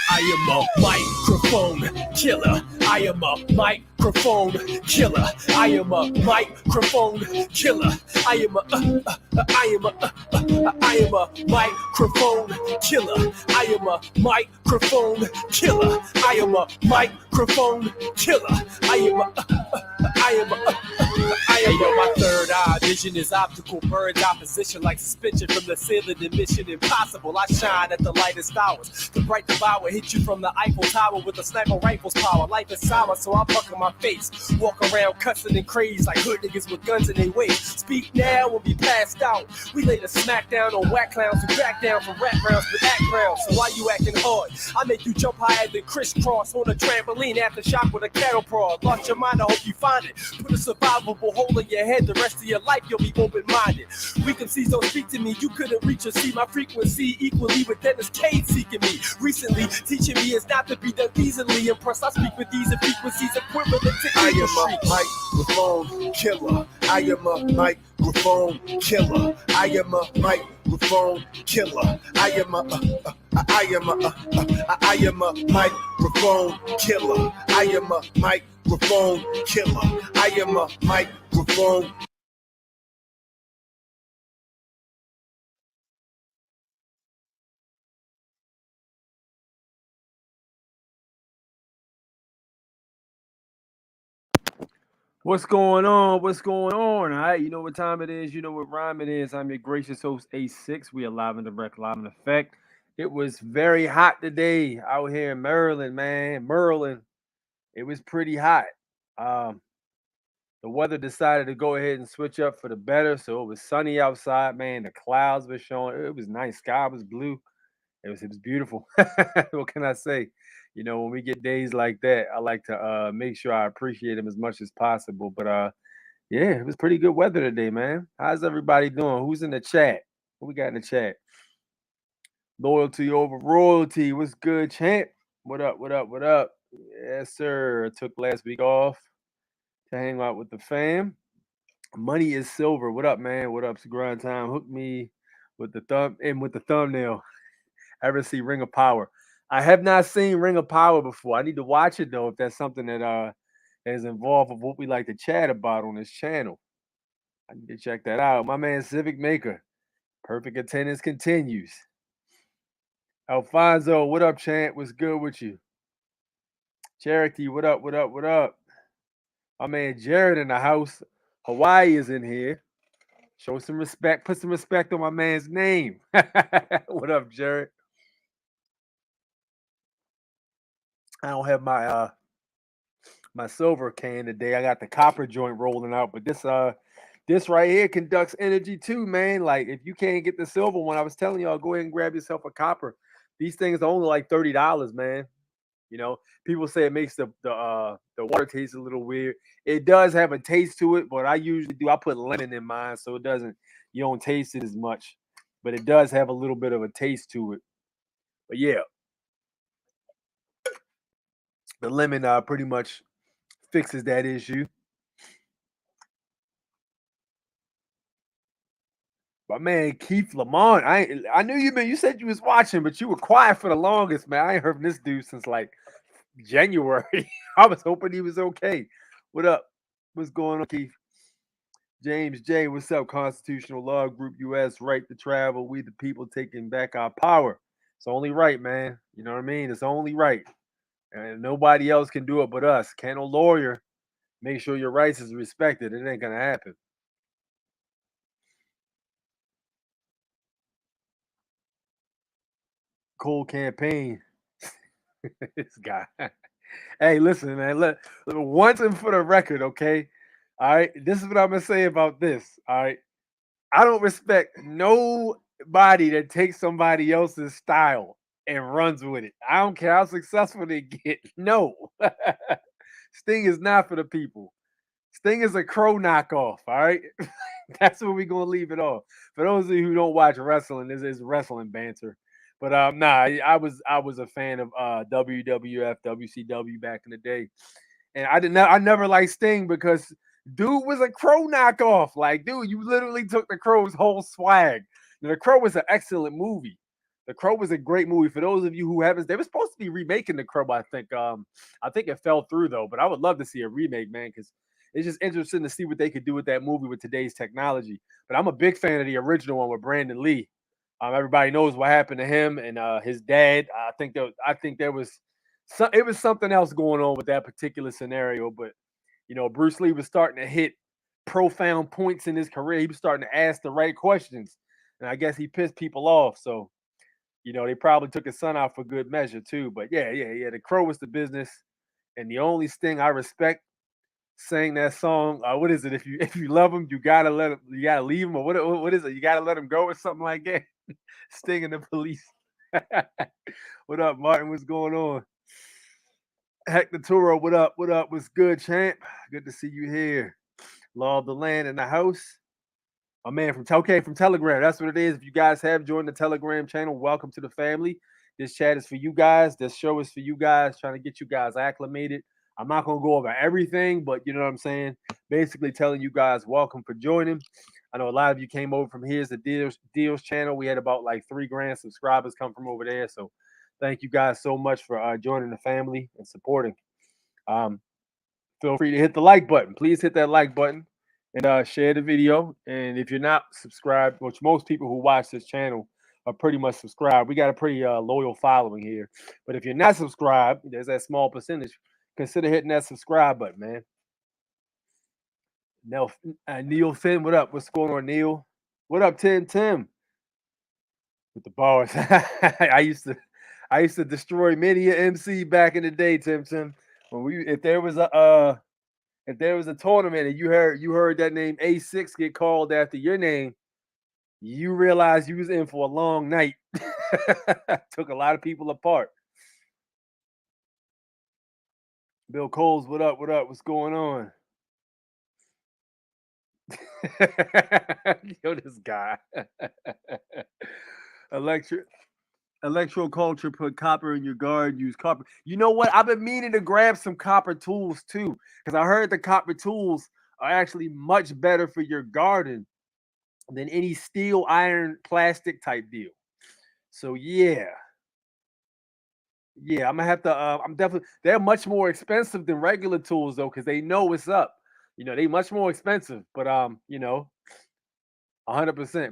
I am a microphone killer. I am a microphone killer. I am a microphone killer. I am a microphone killer. I am a microphone killer. I am a microphone killer. My third eye vision is optical, bird's opposition like suspension from the ceiling and mission impossible. I shine at the lightest hours. The bright devour hit you from the Eiffel Tower with a sniper rifle's power. Life is sour, so I buckle my face. Walk around cussing and crazy like hood niggas with guns in their waist. Speak now or be passed out. We lay the smack down on whack clowns who back down from rap rounds with act rounds. So why you acting hard? I make you jump higher than crisscross on a trampoline after shock with a cattle prod. Lost your mind, I hope you find it. Put a survivable hole in your head, the rest of your life you'll be open-minded. Weak MCs don't speak to me, you couldn't reach or see my frequency equally with Dennis Cade seeking me. Recently, teaching me is not to be done easily impressed. I speak with these frequencies equivalent to I am a microphone killer. I am a microphone killer. I am a microphone killer. I am a microphone killer. I am a microphone killer. I am a microphone. What's going on? What's going on? All right, you know what time it is. You know what rhyme it is. I'm your gracious host, A6. We are live in direct, live in effect. It was very hot today out here in Maryland, man. Maryland. It was pretty hot. Um, the weather decided to go ahead and switch up for the better. So it was sunny outside, man. The clouds were showing. It was nice. Sky was blue. It was beautiful. What can I say? You know, when we get days like that, I like to make sure I appreciate them as much as possible. But yeah, it was pretty good weather today, man. How's everybody doing? Who's in the chat? What we got in the chat? Loyalty over royalty. What's good, champ? What up? What up? What up? Yes, sir. I took last week off to hang out with the fam. Money is silver. What up, man? What up? It's grind time. Hook me with the thumbnail. Ever see Ring of Power? I have not seen Ring of Power before. I need to watch it though, if that's something that is involved with what we like to chat about on this channel. I need to check that out. My man Civic Maker. Perfect attendance continues. Alfonso, what up, champ? What's good with you? Cherokee, what up? What up? What up? My man Jared in the house. Hawaii is in here. Show some respect. Put some respect on my man's name. What up, Jared? I don't have my silver can today. I got the copper joint rolling out, but this right here conducts energy too, man. Like if you can't get the silver one, I was telling y'all, go ahead and grab yourself a copper. These things are only like $30, man. You know, people say it makes the water taste a little weird. It does have a taste to it, but I usually do. I put lemon in mine, so it doesn't. You don't taste it as much, but it does have a little bit of a taste to it. But yeah, the lemon pretty much fixes that issue. My man Keith Lamont, I knew you said you was watching, but you were quiet for the longest, man. I ain't heard from this dude since like January. I was hoping he was okay. What up? What's going on, Keith? James J, what's up? Constitutional Law Group US, right to travel. We the people taking back our power. It's only right, man. You know what I mean? It's only right. And nobody else can do it but us. Can no lawyer make sure your rights is respected? It ain't gonna happen. Cold campaign. This guy. Hey, listen, man. Once and for the record, okay? All right. This is what I'm gonna say about this. All right. I don't respect nobody that takes somebody else's style and runs with it. I don't care how successful they get. No. Sting is not for the people. Sting is a crow knockoff. All right. That's where we're gonna leave it off. For those of you who don't watch wrestling, this is wrestling banter. But nah, I was a fan of WWF, WCW back in the day, and I never liked Sting because dude was a crow knockoff. Like, dude, you literally took the Crow's whole swag. Now, the Crow was an excellent movie, The Crow was a great movie. For those of you who haven't, they were supposed to be remaking The Crow. I think. I think it fell through though. But I would love to see a remake, man, because it's just interesting to see what they could do with that movie with today's technology. But I'm a big fan of the original one with Brandon Lee. Everybody knows what happened to him and his dad. I think there was it was something else going on with that particular scenario. But Bruce Lee was starting to hit profound points in his career. He was starting to ask the right questions, and I guess he pissed people off. So they probably took his son out for good measure too. But yeah. The Crow was the business, and the only Sting I respect sang that song. What is it? If you love him, you gotta leave him, or what is it? You gotta let him go, or something like that. Sting and the Police. What up, Martin? What's going on? Hector Turo, what up? What up? What's good, champ? Good to see you here. Law of the Land in the house. My man from Telegram. That's what it is. If you guys have joined the Telegram channel, welcome to the family. This chat is for you guys. This show is for you guys, trying to get you guys acclimated. I'm not going to go over everything, but you know what I'm saying? Basically telling you guys welcome for joining. I know a lot of you came over from Here's the Deals channel. We had about like 3 grand subscribers come from over there. So thank you guys so much for joining the family and supporting. Feel free to hit the like button. Please hit that like button and share the video. And if you're not subscribed, which most people who watch this channel are pretty much subscribed, we got a pretty loyal following here. But if you're not subscribed, there's that small percentage. Consider hitting that subscribe button, man. Neil Finn, what up? What's going on, Neil? What up, Tim? With the bars. I used to destroy many a MC back in the day, Tim. When if there was a tournament and you heard that name A6 get called after your name, you realized you was in for a long night. Took a lot of people apart. Bill Coles, what up? What's going on? Yo, this guy. Electroculture, put copper in your guard, use copper. You know what? I've been meaning to grab some copper tools too, because I heard the copper tools are actually much better for your garden than any steel, iron, plastic type deal. So yeah, I'm gonna have to. I'm definitely. They're much more expensive than regular tools though, because they know what's up. They much more expensive, but 100%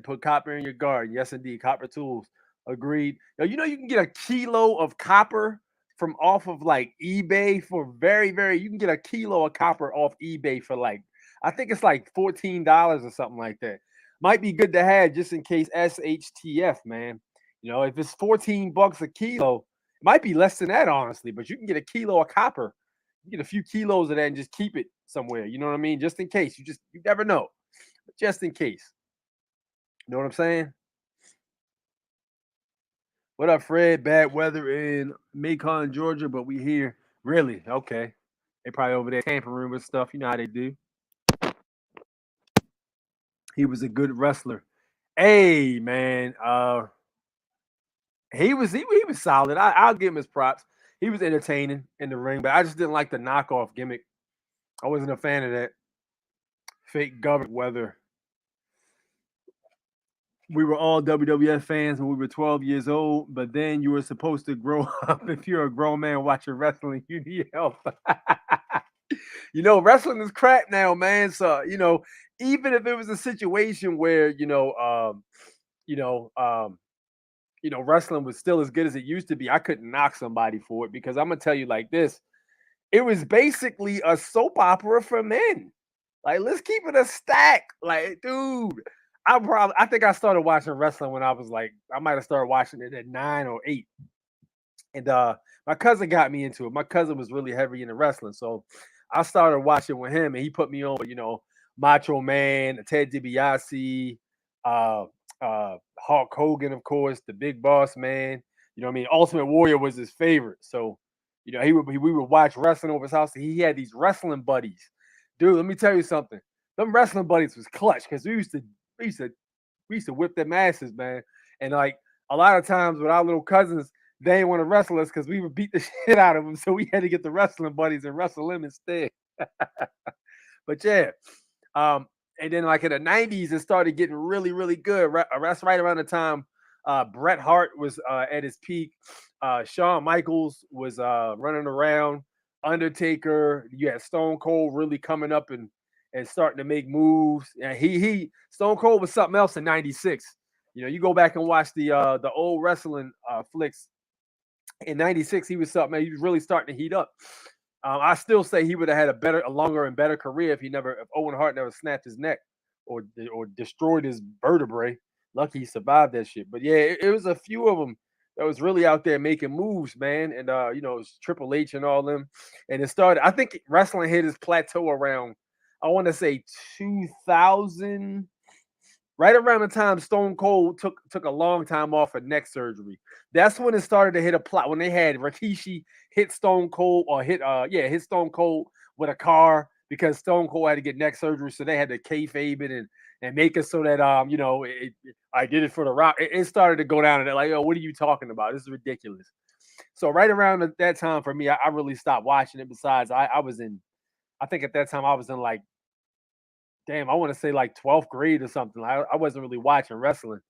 put copper in your garden. Yes, indeed, copper tools. Agreed. Now, you can get a kilo of copper from off of like eBay for you can get a kilo of copper off eBay for like, I think it's like $14 or something like that. Might be good to have just in case SHTF, man. If it's $14 a kilo, it might be less than that, honestly, but you can get a kilo of copper. You get a few kilos of that and just keep it somewhere. You know what I mean? Just in case. You never know. But just in case. You know what I'm saying? What up, Fred? Bad weather in Macon, Georgia, but we here. Really? Okay. They probably over there tampering with stuff. You know how they do. He was a good wrestler. Hey, man. He was solid. I'll give him his props. He was entertaining in the ring, but I just didn't like the knockoff gimmick. I wasn't a fan of that. Fake government weather. We were all WWF fans when we were 12 years old, but then you were supposed to grow up. If you're a grown man watching wrestling, you need help. Wrestling is crap now, man. So, even if it was a situation where, wrestling was still as good as it used to be, I couldn't knock somebody for it because I'm going to tell you like this. It was basically a soap opera for men. Like, let's keep it a stack. Like, dude, I think I started watching wrestling when I might have started watching it at 9 or 8. And my cousin got me into it. My cousin was really heavy into wrestling. So I started watching with him and he put me on, Macho Man, Ted DiBiase, Hulk Hogan, of course, the Big Boss Man. Ultimate Warrior was his favorite. So, we would watch wrestling over his house. He had these wrestling buddies. Dude, let me tell you something. Them wrestling buddies was clutch because we used to whip them asses, man. And like a lot of times with our little cousins, they didn't want to wrestle us because we would beat the shit out of them. So we had to get the wrestling buddies and wrestle them instead. But yeah. And then like in the 90s, it started getting really, really good. That's right around the time Bret Hart was at his peak. Shawn Michaels was running around. Undertaker, you had Stone Cold really coming up and starting to make moves. And he Stone Cold was something else in '96. You go back and watch the old wrestling flicks. In '96, he was something. He was really starting to heat up. I still say he would have had a longer and better career if Owen Hart never snapped his neck or destroyed his vertebrae. Lucky he survived that shit. But yeah, it was a few of them that was really out there making moves, man. And it was Triple H and all them. And it started. I think wrestling hit his plateau around, I want to say 2000. Right around the time Stone Cold took a long time off for neck surgery. That's when it started to hit a plot. When they had Rikishi hit Stone Cold or hit Stone Cold with a car because Stone Cold had to get neck surgery, so they had to kayfabe it and make it so that I did it for the Rock. It started to go down and they're like, what are you talking about? This is ridiculous. So right around that time for me, I really stopped watching it. Besides, I think at that time I was in like, damn, I want to say like 12th grade or something. I wasn't really watching wrestling.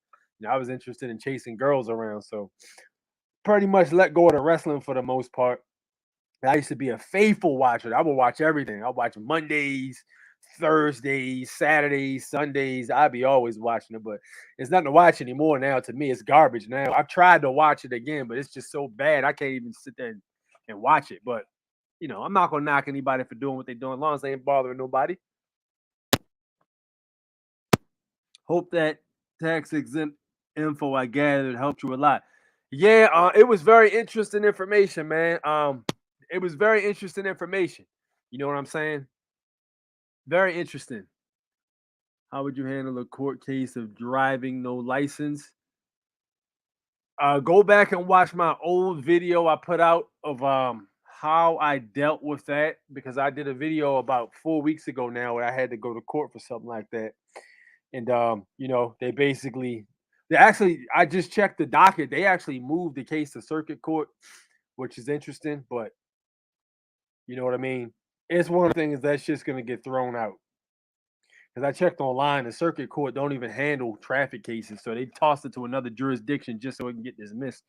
I was interested in chasing girls around. So pretty much let go of the wrestling for the most part. I used to be a faithful watcher. I would watch everything. I'd watch Mondays, Thursdays, Saturdays, Sundays. I'd be always watching it, but it's nothing to watch anymore now. To me, it's garbage now. I've tried to watch it again, but it's just so bad. I can't even sit there and watch it. But, I'm not going to knock anybody for doing what they're doing as long as they ain't bothering nobody. Hope that tax exempt info I gathered helped you a lot. Yeah, it was very interesting information, man. It was very interesting information. You know what I'm saying? Very interesting. How would you handle a court case of driving no license? Go back and watch my old video I put out of how I dealt with that, because I did a video about 4 weeks ago now where I had to go to court for something like that. And I just checked the docket. They actually moved the case to circuit court, which is interesting, but you know what I mean? It's one of the things that's just going to get thrown out. Because I checked online, the circuit court don't even handle traffic cases, so they tossed it to another jurisdiction just so it can get dismissed.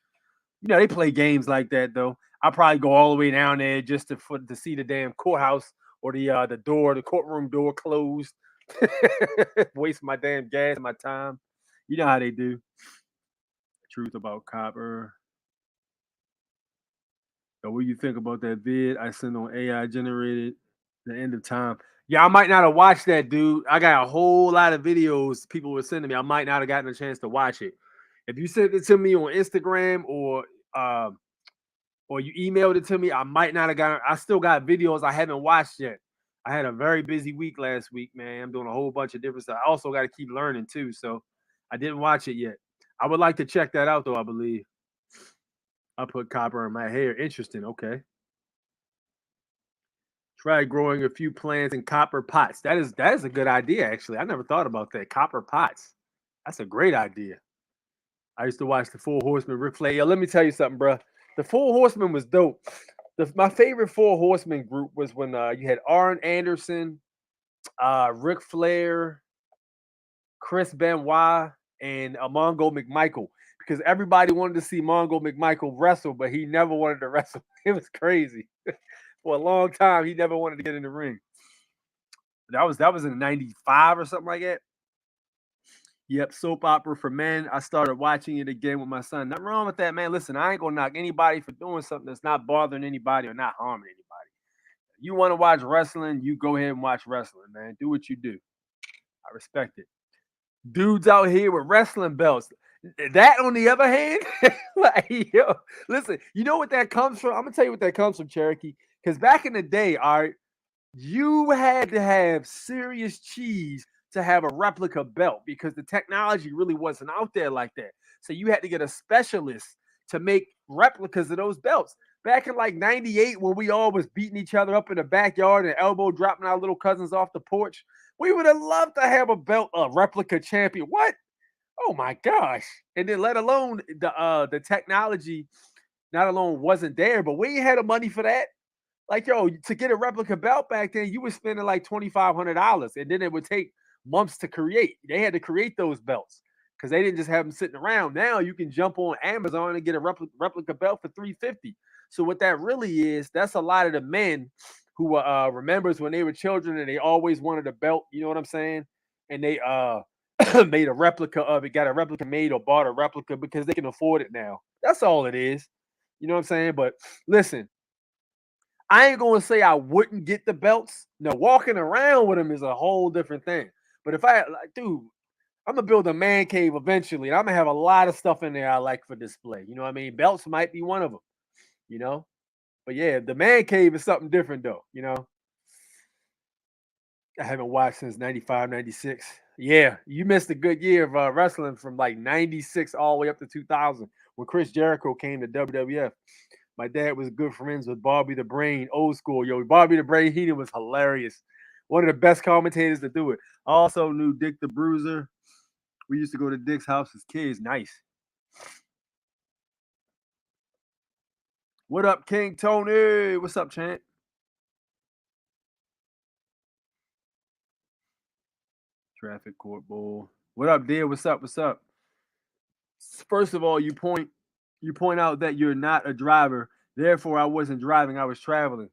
They play games like that, though. I probably go all the way down there just to see the damn courthouse or the courtroom door closed. Waste my damn gas and my time. You know how they do. Truth about copper. So what do you think about that vid I sent on AI generated the end of time? Yeah, I might not have watched that, dude. I got a whole lot of videos people were sending me. I might not have gotten a chance to watch it. If you sent it to me on Instagram or you emailed it to me, I might not have gotten. I still got videos I haven't watched yet. I had a very busy week last week, man. I'm doing a whole bunch of different stuff. I also got to keep learning too, so I didn't watch it yet. I would like to check that out, though. I believe I put copper in my hair. Interesting. Okay. Try growing a few plants in copper pots. That is a good idea, actually. I never thought about that. Copper pots. That's a great idea. I used to watch the Four Horsemen. Ric Flair. Yo, let me tell you something, bro. The Four Horsemen was dope. My favorite Four Horsemen group was when you had Arn Anderson, Ric Flair, Chris Benoit, and Mongo McMichael, because everybody wanted to see Mongo McMichael wrestle, but he never wanted to wrestle. It was crazy. For a long time, he never wanted to get in the ring. That was in '95 or something like that. Yep, soap opera for men. I started watching it again with my son. Nothing wrong with that, man. Listen, I ain't gonna knock anybody for doing something that's not bothering anybody or not harming anybody. You want to watch wrestling, you go ahead and watch wrestling, man. Do what you do. I respect it. Dudes out here with wrestling belts. That, on the other hand, listen, you know what that comes from? I'm gonna tell you what that comes from, Cherokee. Because back in the day, all right, you had to have serious cheese to have a replica belt because the technology really wasn't out there like that. So you had to get a specialist to make replicas of those belts. Back in like '98, when we all was beating each other up in the backyard and elbow dropping our little cousins off the porch, we would have loved to have a replica champion. What? Oh my gosh. And then let alone the technology, not alone wasn't there, but we ain't had the money for that. Like, yo, to get a replica belt back then, you were spending like $2,500, and then it would take months to create. They had to create those belts. because they didn't just have them sitting around. Now you can jump on Amazon and get a replica belt for $350. So what that really is, that's a lot of the men who remembers when they were children and they always wanted a belt. You know what I'm saying? And they made a replica of it, got a replica made or bought a replica because they can afford it now. That's all it is. You know what I'm saying? But listen, I ain't gonna say I wouldn't get the belts. Now, walking around with them is a whole different thing. But if I like, dude, I'm gonna build a man cave eventually, and I'm gonna have a lot of stuff in there I like for display. You know what I mean? Belts might be one of them. You know, but yeah, the man cave is something different though. You know, I haven't watched since 95, 96. Yeah, you missed a good year of wrestling from like 96 all the way up to 2000 when Chris Jericho came to WWF. My dad was good friends with Bobby the Brain, old school. Yo, Bobby the Brain Heenan was hilarious. One of the best commentators to do it. I also knew Dick the Bruiser. We used to go to Dick's house as kids. Nice. What up, King Tony? What's up, Chant? Traffic Court Bull. What up, dear? What's up? What's up? First of all, you point out that you're not a driver. Therefore, I wasn't driving. I was traveling.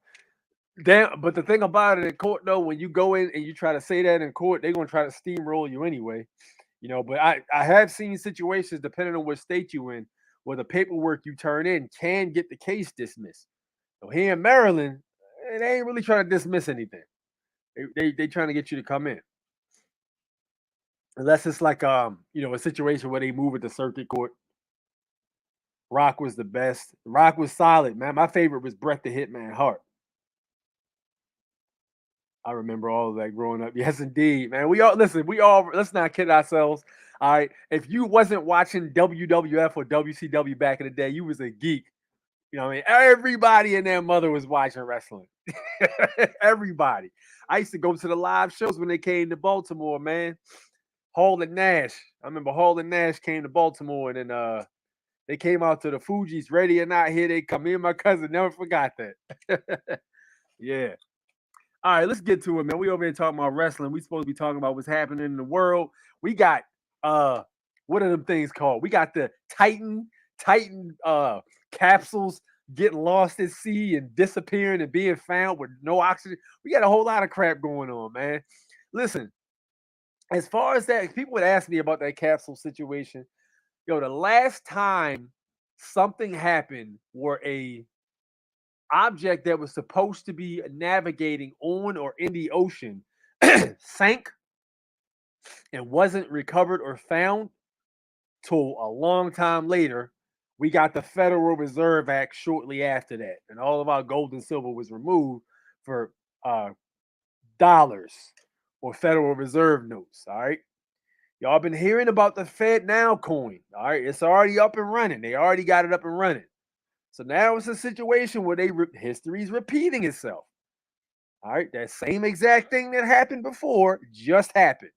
Damn, but the thing about it in court, though, when you go in and you try to say that in court, they're gonna try to steamroll you anyway. You know, but I have seen situations, depending on what state you in, where the paperwork you turn in can get the case dismissed. So here in Maryland, they ain't really trying to dismiss anything. They trying to get you to come in. Unless it's like a situation where they move it to circuit court. Rock was the best. Rock was solid, man. My favorite was Bret the Hitman Hart. I remember all of that growing up. Yes, indeed, man. Let's not kid ourselves. All right. If you wasn't watching WWF or WCW back in the day, you was a geek. You know what I mean? Everybody and their mother was watching wrestling. Everybody. I used to go to the live shows when they came to Baltimore, man. Hall and Nash. I remember Hall and Nash came to Baltimore, and then they came out to the Fugees. Ready or Not, here they come. Me and my cousin never forgot that. Yeah. All right, let's get to it, man. We over here talking about wrestling. We supposed to be talking about what's happening in the world. We got what are them things called? We got the Titan capsules getting lost at sea and disappearing and being found with no oxygen. We got a whole lot of crap going on, man. Listen, as far as that, people would ask me about that capsule situation. Yo, the last time something happened where a object that was supposed to be navigating on or in the ocean sank and wasn't recovered or found till a long time later. We got the Federal Reserve Act shortly after that, and all of our gold and silver was removed for dollars or Federal Reserve notes. All right, y'all been hearing about the Fed Now coin. All right, it's already up and running. They already got it up and running. So now it's a situation where history's repeating itself. All right, that same exact thing that happened before just happened.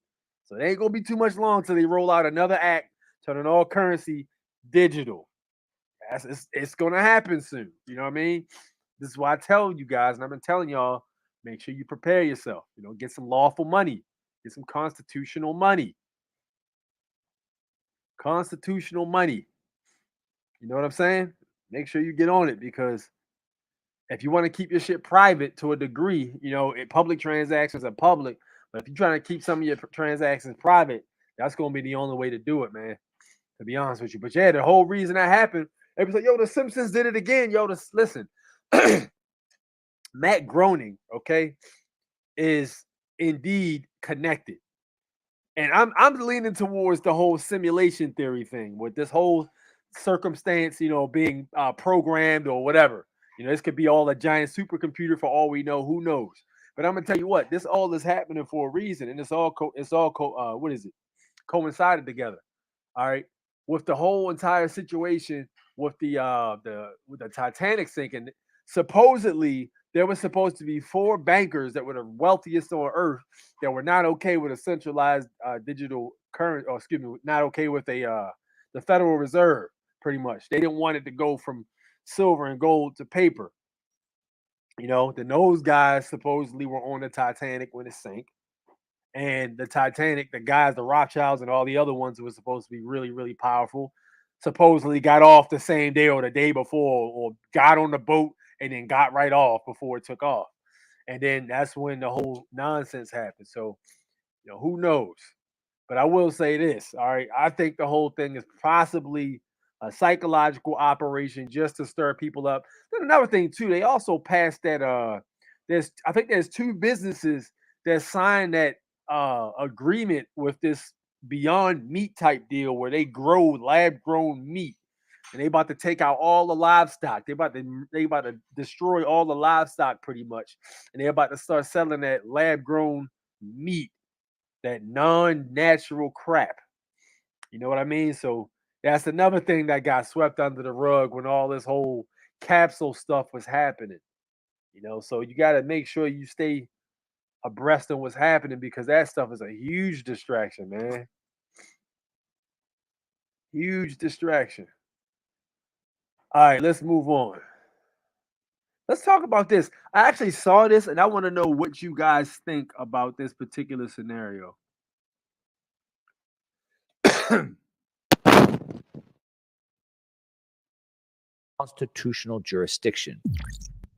So it ain't gonna be too much long till they roll out another act turning all currency digital. It's gonna happen soon. You know what I mean? This is why I tell you guys, and I've been telling y'all, make sure you prepare yourself. You know, get some lawful money, get some constitutional money. Constitutional money. You know what I'm saying? Make sure you get on it, because if you want to keep your shit private to a degree, public transactions are public. But if you're trying to keep some of your transactions private, that's going to be the only way to do it, man. To be honest with you. But yeah, the whole reason that happened, everybody's like, yo, the Simpsons did it again. Yo, listen, Matt Groening, okay, is indeed connected. And I'm leaning towards the whole simulation theory thing with this whole circumstance, being programmed or whatever. This could be all a giant supercomputer for all we know. Who knows? But I'm gonna tell you what, this all is happening for a reason, and it's all coincided together. All right, with the whole entire situation with the Titanic sinking. Supposedly, there was supposed to be 4 bankers that were the wealthiest on earth that were not okay with a centralized digital currency, or excuse me, not okay with the Federal Reserve. Pretty much, they didn't want it to go from silver and gold to paper. Then those guys supposedly were on the Titanic when it sank, And the Titanic, the guys, the Rothschilds, and all the other ones who were supposed to be really, really powerful, supposedly got off the same day or the day before, or got on the boat and then got right off before it took off. And then that's when the whole nonsense happened. So, who knows? But I will say this, all right. I think the whole thing is possibly a psychological operation just to stir people up. Then another thing too, they also passed that there's two businesses that signed that agreement with this Beyond Meat type deal where they grow lab grown meat. And they about to take out all the livestock. They about to destroy all the livestock pretty much. And they're about to start selling that lab grown meat, that non-natural crap. You know what I mean? So that's another thing that got swept under the rug when all this whole capsule stuff was happening. So you got to make sure you stay abreast of what's happening because that stuff is a huge distraction, man. Huge distraction. All right, let's move on. Let's talk about this. I actually saw this and I want to know what you guys think about this particular scenario. Constitutional jurisdiction.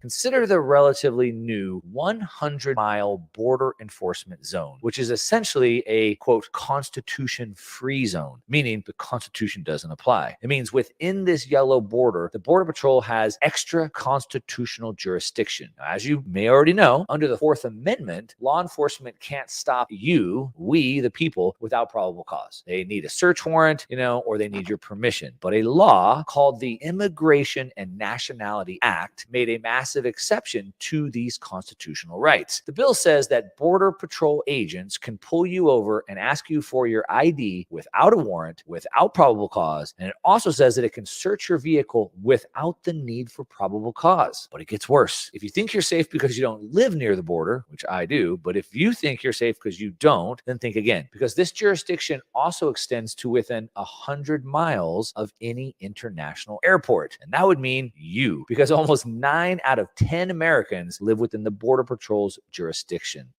Consider the relatively new 100-mile border enforcement zone, which is essentially a, quote, constitution-free zone, meaning the Constitution doesn't apply. It means within this yellow border, the Border Patrol has extra constitutional jurisdiction. Now, as you may already know, under the Fourth Amendment, law enforcement can't stop you, we, the people, without probable cause. They need a search warrant, or they need your permission. But a law called the Immigration and Nationality Act made a massive exception to these constitutional rights. The bill says that Border Patrol agents can pull you over and ask you for your ID without a warrant, without probable cause, and it also says that it can search your vehicle without the need for probable cause. But it gets worse. If you think you're safe because you don't live near the border, which I do, but if you think you're safe because you don't, then think again, because this jurisdiction also extends to within 100 miles of any international airport. And that would mean you, because almost 9 out of 10 Americans live within the Border Patrol's jurisdiction.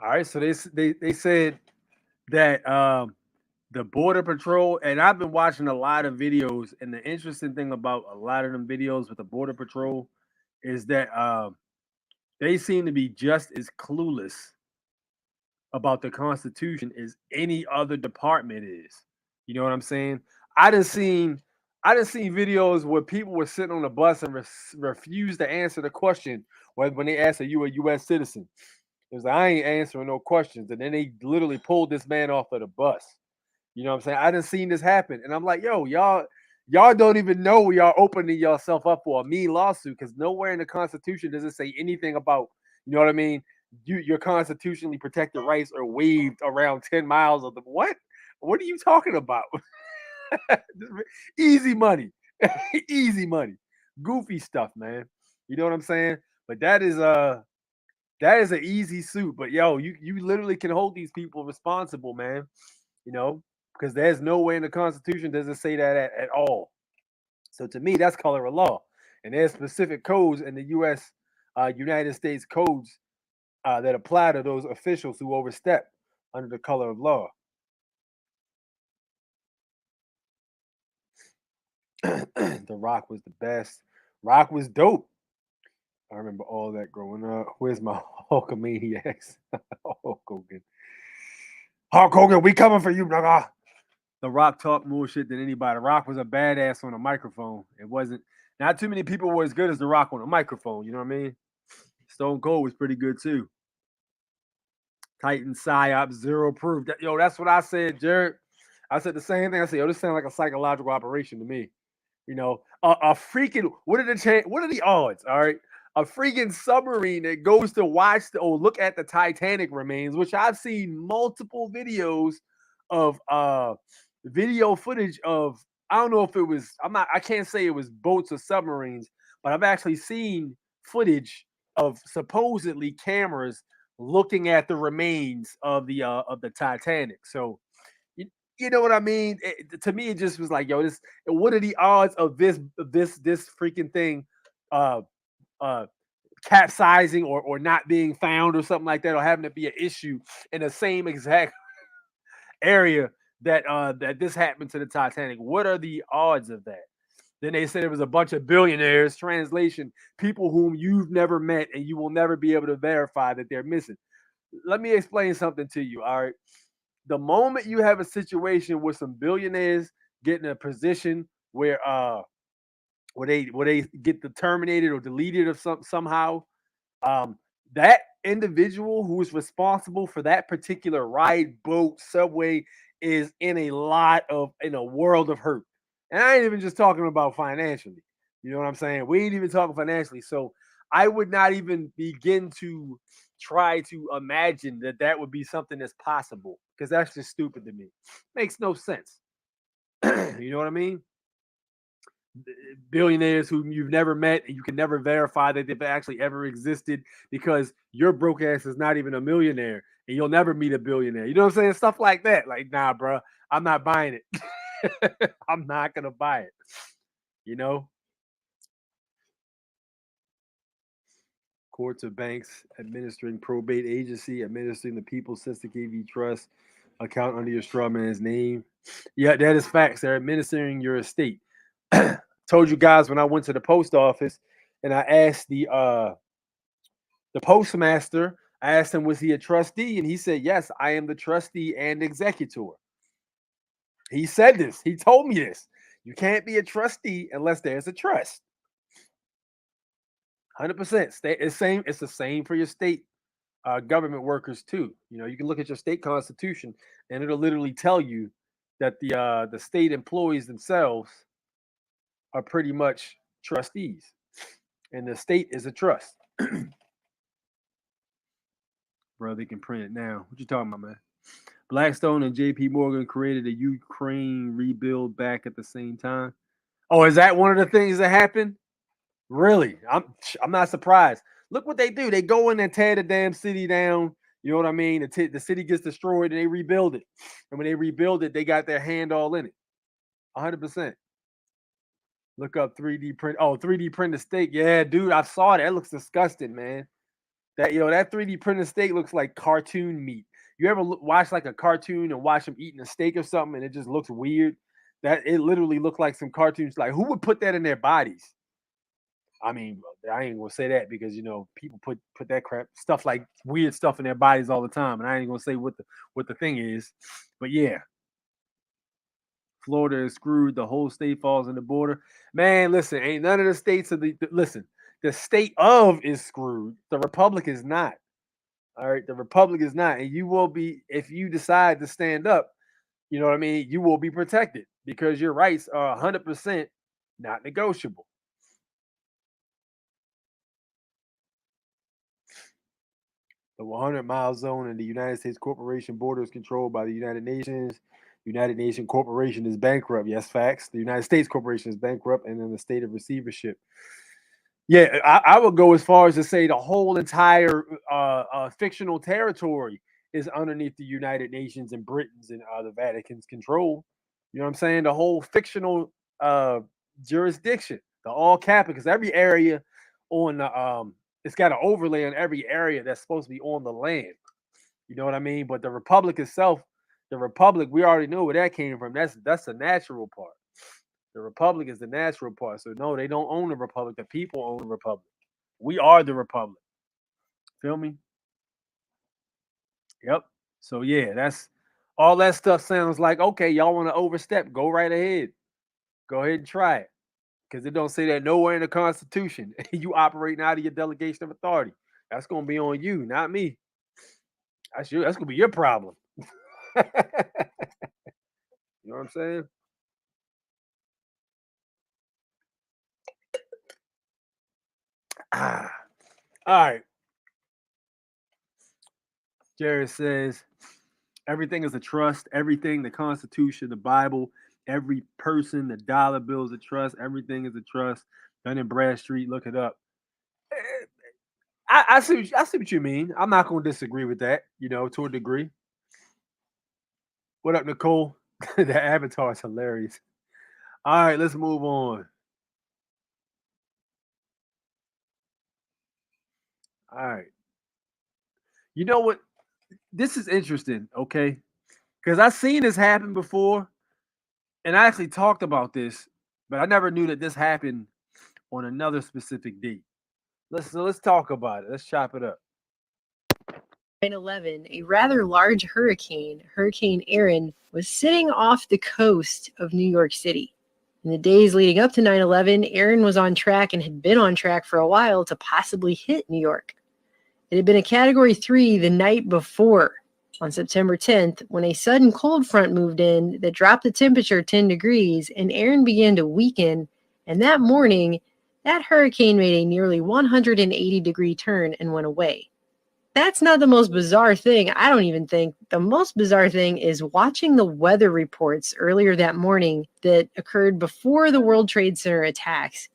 All right, so they said that the Border Patrol, and I've been watching a lot of videos, and the interesting thing about a lot of them videos with the Border Patrol is that they seem to be just as clueless about the Constitution as any other department is. You know what I'm saying? I done seen videos where people were sitting on a bus and refused to answer the question when they asked, "Are you a U.S. citizen?" It was like, I ain't answering no questions. And then they literally pulled this man off of the bus. You know what I'm saying? I done seen this happen. And I'm like, yo, y'all don't even know y'all opening yourself up for a mean lawsuit because nowhere in the Constitution does it say anything about, you know what I mean? Your constitutionally protected rights are waived around 10 miles of the what? What are you talking about? Easy money. Easy money. Goofy stuff, man. You know what I'm saying? But that is an easy suit. But yo, you literally can hold these people responsible, man. Because there's no way in the Constitution does it say that at all. So to me, that's color of law. And there's specific codes in the U.S. United States codes that apply to those officials who overstep under the color of law. The Rock was the best. Rock was dope. I remember all that growing up. Where's my Hulkamaniacs? Hulk Hogan. Hulk Hogan, we coming for you, nigga. The Rock talked more shit than anybody. The Rock was a badass on a microphone. It wasn't, not too many people were as good as The Rock on a microphone. You know what I mean? Stone Cold was pretty good too. Titan Psyop, Zero Proof. Yo, that's what I said, Jared. I said the same thing. I said, yo, this sounds like a psychological operation to me. A freaking, what are the odds? All right. A freaking submarine that goes to watch or look at the Titanic remains, which I've seen multiple videos of video footage of. I don't know if it was, I can't say it was boats or submarines, but I've actually seen footage of supposedly cameras looking at the remains of the Titanic. So you know what I mean? To me, it just was like, yo, what are the odds of this freaking thing capsizing or not being found or something like that, or having to be an issue in the same exact area that this happened to the Titanic. What are the odds of that? Then they said it was a bunch of billionaires, translation, people whom you've never met and you will never be able to verify that they're missing. Let me explain something to you. All right. The moment you have a situation with some billionaires getting a position where they get terminated or deleted or somehow, um, that individual who is responsible for that particular ride, boat, subway is in a world of hurt. And I ain't even just talking about financially. You know what I'm saying? We ain't even talking financially. So I would not even begin to try to imagine that would be something that's possible, because that's just stupid to me. Makes no sense. You know what I mean? Billionaires who you've never met and you can never verify that they've actually ever existed, because your broke ass is not even a millionaire and you'll never meet a billionaire. You know what I'm saying? Stuff like that. Like, nah, bro, I'm not buying it. I'm not gonna buy it. You know, courts or banks administering probate agency, administering the People's Sister KV Trust account under your straw man's name. Yeah, that is facts. They're administering your estate. Told you guys when I went to the post office and I asked the postmaster, I asked him, was he a trustee? And he said, yes, I am the trustee and executor. He said this. He told me this. You can't be a trustee unless there's a trust. 100%. It's the same for your state government workers too. You know, you can look at your state constitution and it'll literally tell you that the state employees themselves are pretty much trustees, and the state is a trust. Bro, they can print it now. What you talking about, man? Blackstone and J.P. Morgan created a Ukraine rebuild back at the same time. Oh, is that one of the things that happened? Really? I'm not surprised. Look what they do. They go in and tear the damn city down. You know what I mean? The city gets destroyed and they rebuild it. And when they rebuild it, they got their hand all in it. 100%. Look up 3D print. Oh, 3D printed steak. Yeah, dude, I saw that. It looks disgusting, man. That 3D printed steak looks like cartoon meat. You ever watch like a cartoon and watch them eating a steak or something and it just looks weird? That it literally looked like some cartoons. Like, who would put that in their bodies? I mean, I ain't gonna say that because people put that crap stuff, like weird stuff, in their bodies all the time, and I ain't gonna say what the thing is, but yeah, Florida is screwed. The whole state falls in the border. Man, listen, ain't none of the states of listen. The state of is screwed. The republic is not. All right, the republic is not, and you will be if you decide to stand up. You know what I mean? You will be protected because your rights are 100% not negotiable. The 100-mile zone in the United States corporation border is controlled by the United Nations. United Nations Corporation is bankrupt. Yes, facts. The United States Corporation is bankrupt and in the state of receivership. Yeah, I would go as far as to say the whole entire fictional territory is underneath the United Nations and Britain's and the Vatican's control. You know what I'm saying? The whole fictional jurisdiction, the all capital, because every area on the it's got an overlay on every area that's supposed to be on the land. You know what I mean? But the republic itself, we already know where that came from. That's the natural part. The republic is the natural part. So no, they don't own the republic. The people own the republic. We are the republic. Feel me? Yep. So yeah, that's all that stuff sounds like, okay, y'all want to overstep, go right ahead. Go ahead and try it. Because it don't say that nowhere in the Constitution. You operating out of your delegation of authority. That's gonna be on you, not me. That's gonna be your problem. You know what I'm saying? All right. Jared says everything is a trust. Everything, the Constitution, the Bible, every person, the dollar bill is a trust. Everything is a trust. Dun and Bradstreet, look it up. I see what you mean. I'm not going to disagree with that, to a degree. What up, Nicole? The avatar is hilarious. All right, let's move on. All right. You know what? This is interesting, okay? Because I've seen this happen before, and I actually talked about this, but I never knew that this happened on another specific date. Let's talk about it. Let's chop it up. 9/11, a rather large hurricane, Hurricane Aaron, was sitting off the coast of New York City. In the days leading up to 9/11, Aaron was on track and had been on track for a while to possibly hit New York. It had been a Category 3 the night before, on September 10th, when a sudden cold front moved in that dropped the temperature 10 degrees and Aaron began to weaken. And that morning, that hurricane made a nearly 180-degree turn and went away. That's not the most bizarre thing, I don't even think. The most bizarre thing is watching the weather reports earlier that morning that occurred before the World Trade Center attacks.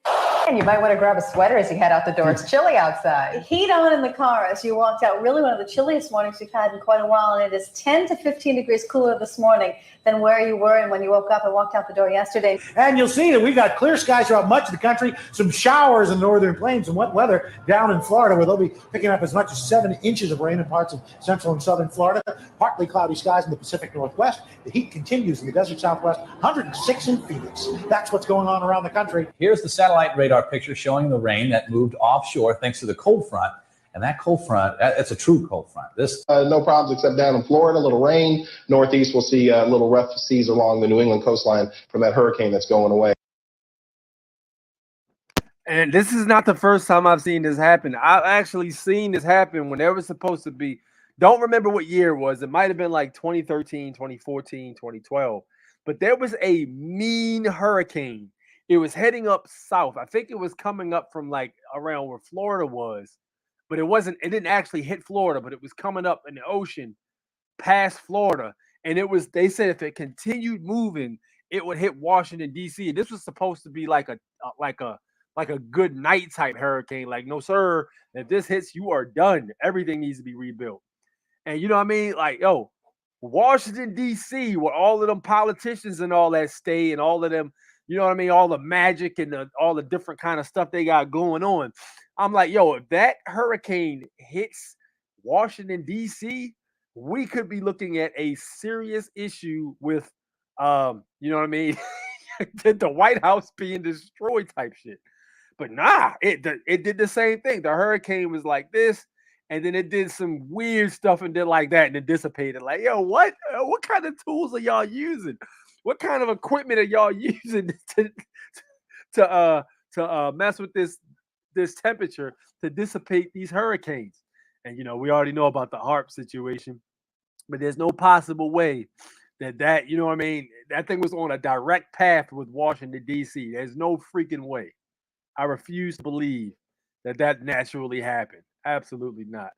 And you might want to grab a sweater as you head out the door. It's chilly outside. Heat on in the car as you walked out. Really one of the chilliest mornings we've had in quite a while. And it is 10 to 15 degrees cooler this morning than where you were and when you woke up and walked out the door yesterday. And you'll see that we've got clear skies throughout much of the country, some showers in the northern plains and wet weather down in Florida, where they'll be picking up as much as 7 inches of rain in parts of central and southern Florida. Partly cloudy skies in the Pacific Northwest. The heat continues in the desert Southwest, 106 in Phoenix. That's what's going on around the country. Here's the satellite radar picture showing the rain that moved offshore thanks to the cold front. And that cold front, it's a true cold front. This no problems except down in Florida, a little rain. Northeast, we'll see little rough seas along the New England coastline from that hurricane that's going away. And this is not the first time I've seen this happen. I've actually seen this happen when it was supposed to be. Don't remember what year it was. It might have been like 2013, 2014, 2012. But there was a mean hurricane. It was heading up south. I think it was coming up from like around where Florida was. But it didn't actually hit Florida, but it was coming up in the ocean past Florida. And they said if it continued moving, it would hit Washington, D.C. And this was supposed to be like a good night type hurricane. Like, no, sir, if this hits, you are done. Everything needs to be rebuilt. And you know what I mean? Like, yo, Washington, D.C., where all of them politicians and all that stay and all of them, you know what I mean? All the magic and all the different kind of stuff they got going on. I'm like, yo, if that hurricane hits Washington, D.C., we could be looking at a serious issue with, you know what I mean? The White House being destroyed type shit. But nah, it did the same thing. The hurricane was like this, and then it did some weird stuff and did like that, and it dissipated. Like, yo, what kind of tools are y'all using? What kind of equipment are y'all using to mess with this temperature to dissipate these hurricanes? And you know, we already know about the HARP situation, but there's no possible way that you know what I mean, that thing was on a direct path with Washington, D.C. There's no freaking way. I refuse to believe that naturally happened. Absolutely not.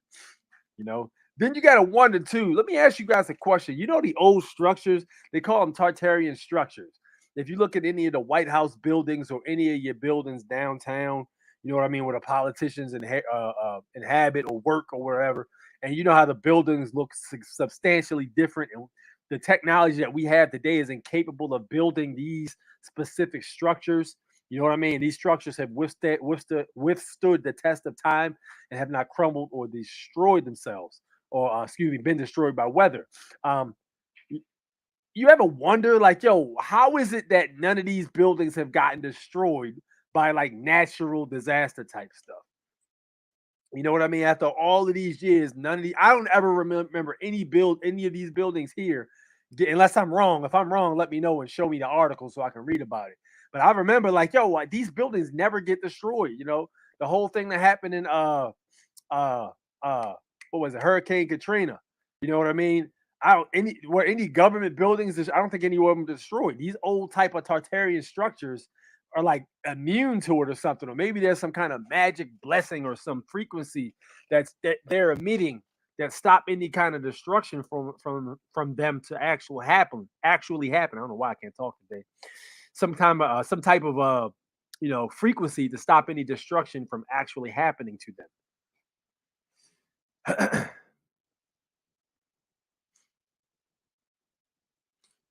You know, then you got to wonder too. Let me ask you guys a question. You know, the old structures, they call them Tartarian structures. If you look at any of the White House buildings or any of your buildings downtown, you know what I mean, where the politicians inhabit or work or wherever, and you know how the buildings look substantially different, and the technology that we have today is incapable of building these specific structures. You know what I mean? These structures have withstood the test of time and have not crumbled or destroyed themselves, or been destroyed by weather. You ever wonder, like, yo, how is it that none of these buildings have gotten destroyed by like natural disaster type stuff? You know what I mean? After all of these years, I don't ever remember any of these buildings here, unless I'm wrong. If I'm wrong, let me know and show me the article so I can read about it. But I remember, like, yo, these buildings never get destroyed. You know, the whole thing that happened in what was it, Hurricane Katrina. You know what I mean? Any government buildings, I don't think any of them destroyed. These old type of Tartarian structures are like immune to it or something, or maybe there's some kind of magic blessing or some frequency that they're emitting that stop any kind of destruction from them to actually happen. I don't know why I can't talk today. Some type of frequency to stop any destruction from actually happening to them.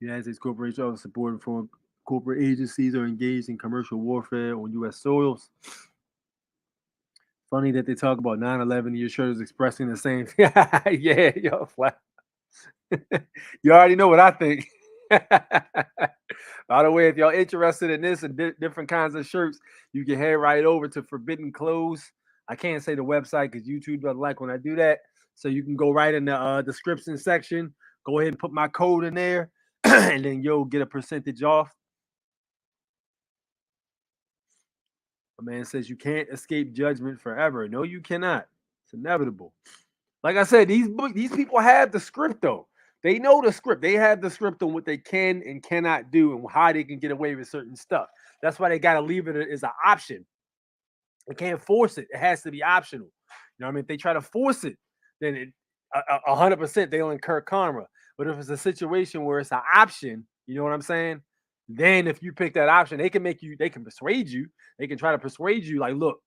United States corporations are supported from corporate agencies are engaged in commercial warfare on U.S. soils. Funny that they talk about 9/11. Your shirt is expressing the same. Yeah, yo, flat. You already know what I think. By the way, if y'all interested in this and different kinds of shirts, you can head right over to Forbidden Clothes. I can't say the website because YouTube doesn't like when I do that. So you can go right in the description section. Go ahead and put my code in there, and then you'll get a percentage off. A man says you can't escape judgment forever. No, you cannot. It's inevitable. Like I said, these people have the script though. They know the script. They have the script on what they can and cannot do and how they can get away with certain stuff. That's why they got to leave it as an option. They can't force it. It has to be optional. You know what I mean? If they try to force it, then 100% they'll incur karma. But if it's a situation where it's an option, you know what I'm saying? Then if you pick that option, they can persuade you. They can try to persuade you like, look,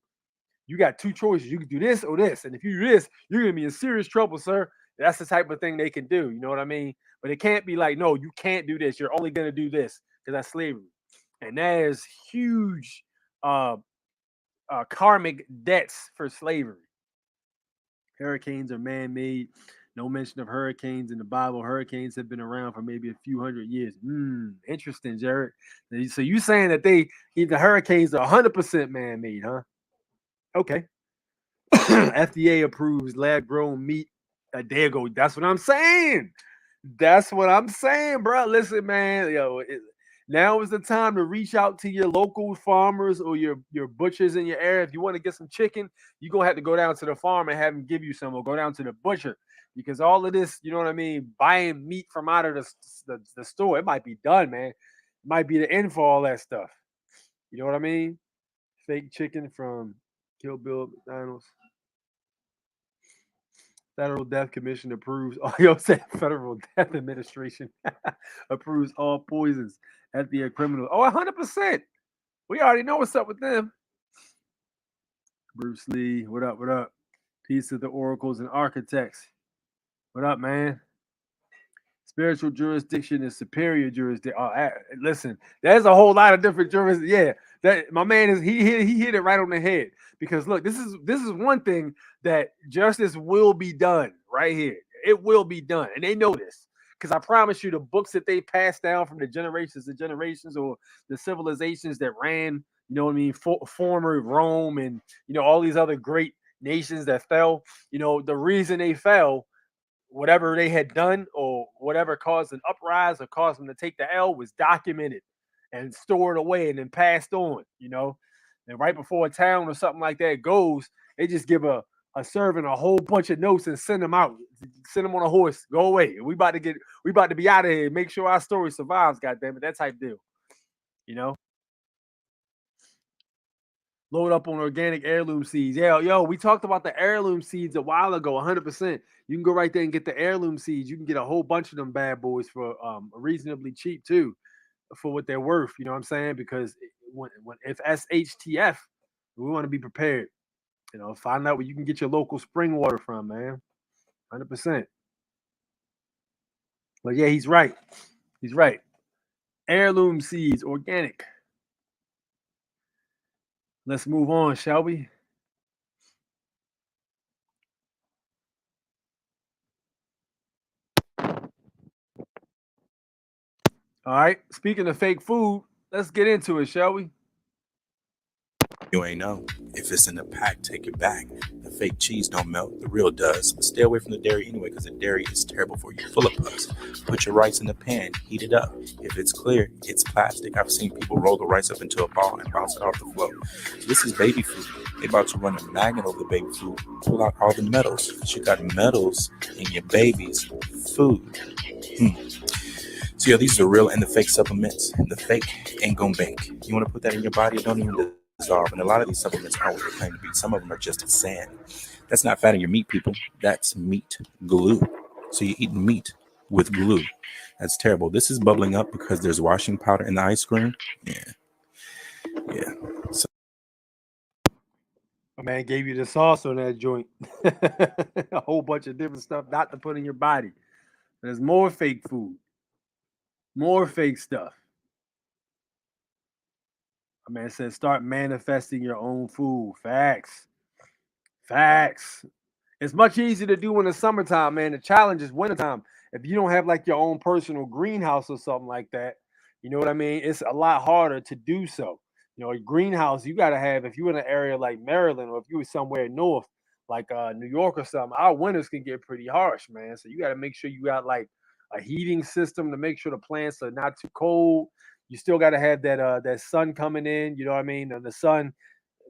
you got two choices. You can do this or this. And if you do this, you're going to be in serious trouble, sir. That's the type of thing they can do. You know what I mean? But it can't be like, no, you can't do this. You're only going to do this because that's slavery. And there's huge karmic debts for slavery. Hurricanes are man-made. No mention of hurricanes in the Bible. Hurricanes have been around for maybe a few hundred years. Interesting, Jared. So you saying that the hurricanes are 100% man-made, huh? Okay. FDA approves lab-grown meat. There you go. That's what I'm saying. That's what I'm saying, bro. Listen, man. Now is the time to reach out to your local farmers or your butchers in your area. If you want to get some chicken, you're going to have to go down to the farm and have them give you some, or go down to the butcher. Because all of this, you know what I mean, buying meat from out of the store, it might be done, man. It might be the end for all that stuff. You know what I mean? Fake chicken from Kill Bill McDonald's. Federal Death Commission approves. Oh, yo said Federal Death Administration approves all poisons at the criminal. Oh, 100%. We already know what's up with them. Bruce Lee, what up? What up? Peace of the oracles and architects. What up, man? Spiritual jurisdiction is superior jurisdiction. Listen, there's a whole lot of different jurisdictions. Yeah, that my man is he hit it right on the head. Because look, this is one thing that justice will be done right here. It will be done, and they know this. Because I promise you, the books that they passed down from the generations to generations, or the civilizations that ran, you know what I mean, former Rome, and all these other great nations that fell. The reason they fell, whatever they had done or whatever caused an uprise or caused them to take the L, was documented and stored away and then passed on, And right before a town or something like that goes, they just give a servant a whole bunch of notes and send them out. Send them on a horse. Go away. We about to be out of here. Make sure our story survives, goddammit. That type deal. Load up on organic heirloom seeds. Yeah, yo, we talked about the heirloom seeds a while ago, 100%. You can go right there and get the heirloom seeds. You can get a whole bunch of them bad boys for reasonably cheap too, for what they're worth. You know what I'm saying? Because if SHTF, we want to be prepared. Find out where you can get your local spring water from, man. 100%. But yeah, he's right. He's right. Heirloom seeds, organic. Let's move on, shall we? All right. Speaking of fake food, let's get into it, shall we? You ain't know. If it's in the pack, take it back. The fake cheese don't melt, the real does. But stay away from the dairy anyway, because the dairy is terrible for you. Full of pus. Put your rice in the pan, heat it up. If it's clear, it's plastic. I've seen people roll the rice up into a ball and bounce it off the floor. This is baby food. They about to run a magnet over the baby food. Pull out all the metals, because you got metals in your baby's food. So yeah, these are the real and the fake supplements. The fake ain't gonna bake. You want to put that in your body, it don't even dissolve. And a lot of these supplements aren't what they claim to be. Some of them are just sand. That's not fat in your meat, people. That's meat glue. So you're eating meat with glue. That's terrible. This is bubbling up because there's washing powder in the ice cream. Yeah. So my man gave you the sauce on that joint. A whole bunch of different stuff not to put in your body. There's more fake food. More fake stuff. My man says start manifesting your own food. Facts. Facts. It's much easier to do in the summertime, man. The challenge is wintertime. If you don't have like your own personal greenhouse or something like that, you know what I mean? It's a lot harder to do so. You know, a greenhouse you got to have if you're in an area like Maryland or if you were somewhere north like New York or something. Our winters can get pretty harsh, man. So you got to make sure you got like a heating system to make sure the plants are not too cold. You still got to have that sun coming in. You know what I mean? And the sun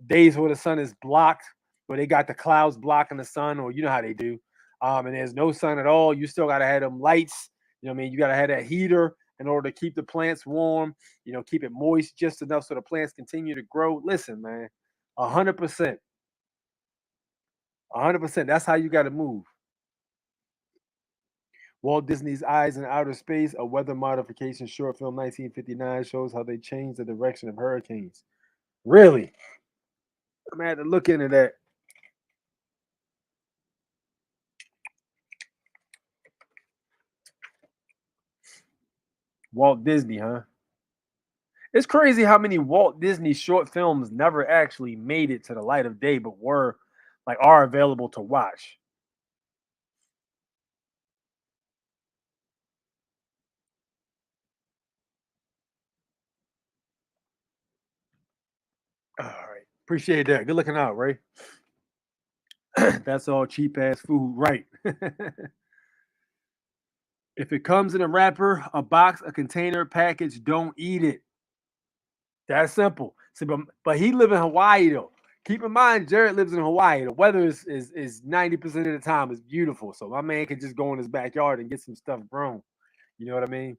days where the sun is blocked, where they got the clouds blocking the sun, or you know how they do. And there's no sun at all. You still gotta have them lights. You know what I mean? You gotta have that heater in order to keep the plants warm. You know, keep it moist just enough so the plants continue to grow. Listen, man, 100%, 100%. That's how you gotta move. Walt Disney's Eyes in Outer Space, a weather modification short film, 1959, shows how they changed the direction of hurricanes. Really? I'm gonna have to look into that. Walt Disney, huh? It's crazy how many Walt Disney short films never actually made it to the light of day, but are available to watch. All right. Appreciate that. Good looking out, Ray. That's all cheap ass food, right? If it comes in a wrapper, a box, a container, package, don't eat it. That's simple. See, but he live in Hawaii though. Keep in mind, Jared lives in Hawaii. The weather is 90% of the time is beautiful. So my man can just go in his backyard and get some stuff grown. You know what I mean?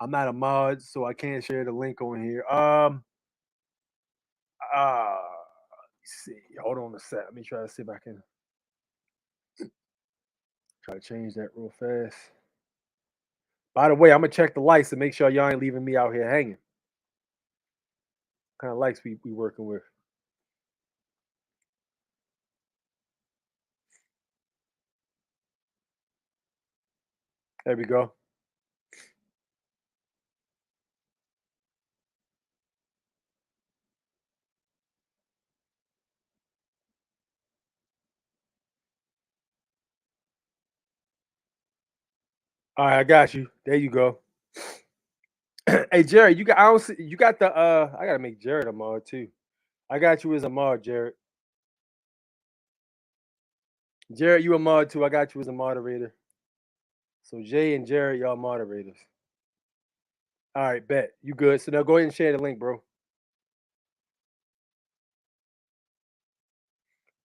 I'm not a mod, so I can't share the link on here. Let's see. Hold on a sec. Let me try to see if I can try to change that real fast. By the way, I'm gonna check the lights to make sure y'all ain't leaving me out here hanging. What kind of lights we working with? There we go. All right, I got you. There you go. Hey Jared, you got I don't see, you got the I gotta make Jared a mod too. I got you as a mod, Jared. Jared, you a mod too. I got you as a moderator. So Jay and Jared, y'all moderators. All right, bet. You good. So now go ahead and share the link, bro.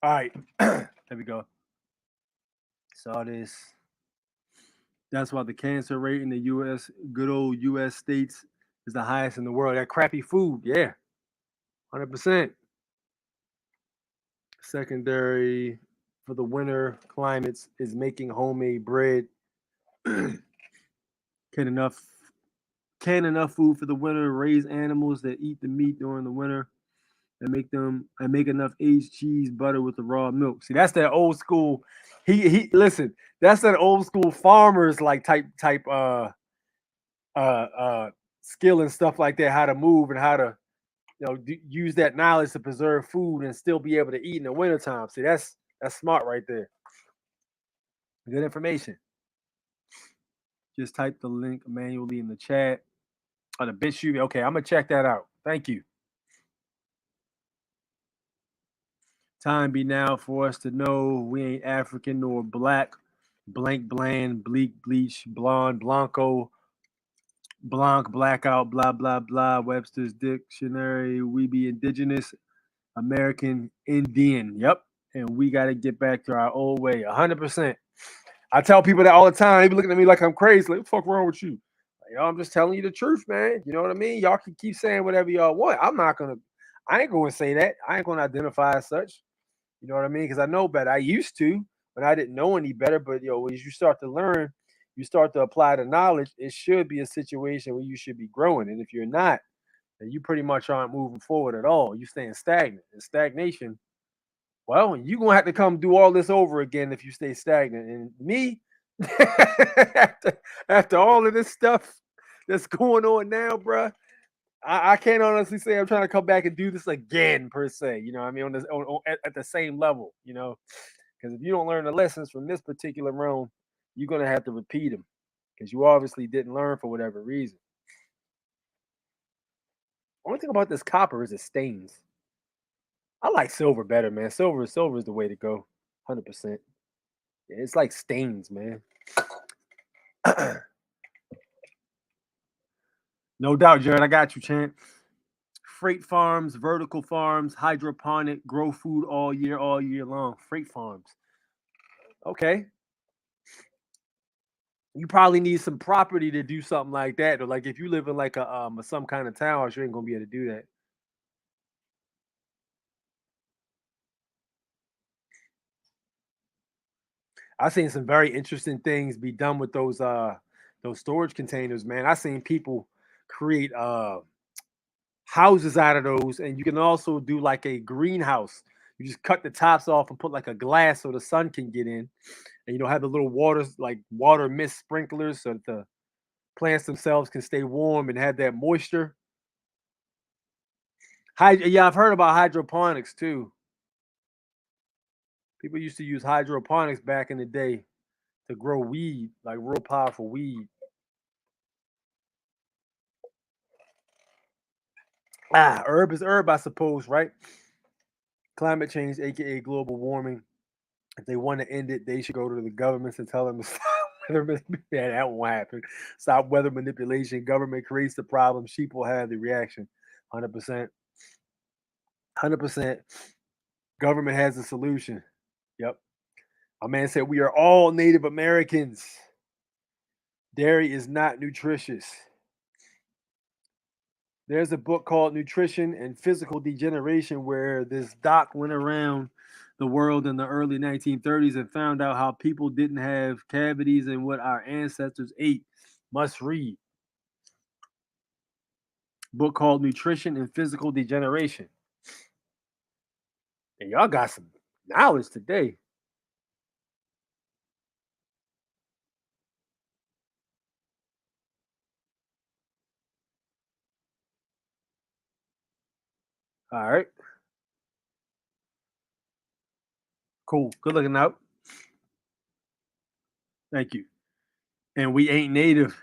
All right. There we go. Saw this. That's why the cancer rate in the US, good old US states, is the highest in the world. That crappy food, yeah. 100%. Secondary for the winter climates is making homemade bread. Can enough food for the winter, raise animals that eat the meat during the winter, and make enough aged cheese, butter with the raw milk. See, that's that old school. He listen, that's that old school farmers like type skill and stuff like that, how to move and how to use that knowledge to preserve food and still be able to eat in the wintertime. See, that's smart right there. Good information. Just type the link manually in the chat. On the BitChute. Okay, I'm gonna check that out. Thank you. Time be now for us to know we ain't African nor black. Blank, bland, bleak, bleach, blonde, blanco, blanc, blackout, blah, blah, blah. Webster's Dictionary. We be indigenous, American, Indian. Yep. And we got to get back to our old way. 100%. I tell people that all the time. They be looking at me like I'm crazy. Like, what the fuck wrong with you? Like, I'm just telling you the truth, man. You know what I mean? Y'all can keep saying whatever y'all want. I ain't going to say that. I ain't going to identify as such. You know what I mean? Because I know better. I used to, but I didn't know any better. But as you start to learn, you start to apply the knowledge. It should be a situation where you should be growing. And if you're not, then you pretty much aren't moving forward at all. You're staying stagnant. And stagnation, well, you're gonna have to come do all this over again if you stay stagnant. And me, after all of this stuff that's going on now, bruh, I can't honestly say I'm trying to come back and do this again per se. You know, what I mean, at the same level. You know, because if you don't learn the lessons from this particular realm, you're gonna have to repeat them because you obviously didn't learn for whatever reason. Only thing about this copper is it stains. I like silver better, man. Silver is the way to go. 100%. It's like stains, man. No doubt, Jared. I got you, champ. Freight farms, vertical farms, hydroponic, grow food all year long. Freight farms. Okay. You probably need some property to do something like that. Or like if you live in like a some kind of townhouse, you ain't gonna be able to do that. I've seen some very interesting things be done with those storage containers, man. I've seen people create houses out of those, and you can also do like a greenhouse. You just cut the tops off and put like a glass so the sun can get in, and you know have the little water mist sprinklers so that the plants themselves can stay warm and have that moisture. Yeah, I've heard about hydroponics too. People used to use hydroponics back in the day to grow weed, like real powerful weed. Herb is herb, I suppose, right? Climate change, aka global warming. If they want to end it, they should go to the governments and tell them to stop weather. Yeah, that won't happen. Stop weather manipulation. Government creates the problem. Sheep will have the reaction. 100%. 100%. Government has the solution. Yep. A man said, "We are all Native Americans. Dairy is not nutritious." There's a book called Nutrition and Physical Degeneration where this doc went around the world in the early 1930s and found out how people didn't have cavities and what our ancestors ate. Must read. Book called Nutrition and Physical Degeneration. And y'all got some knowledge today. All right. Cool. Good looking out. Thank you. And we ain't native.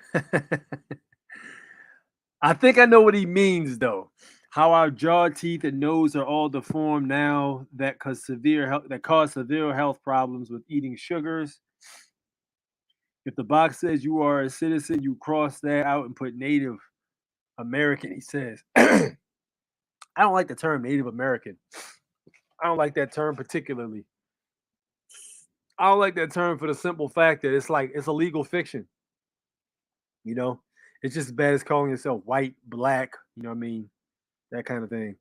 I think I know what he means though. How our jaw, teeth, and nose are all deformed now that cause severe health problems with eating sugars. If the box says you are a citizen, you cross that out and put Native American. He says, I don't like the term Native American. I don't like that term particularly. I don't like that term for the simple fact that it's a legal fiction. You know, it's just as bad as calling yourself white, black. You know what I mean? That kind of thing.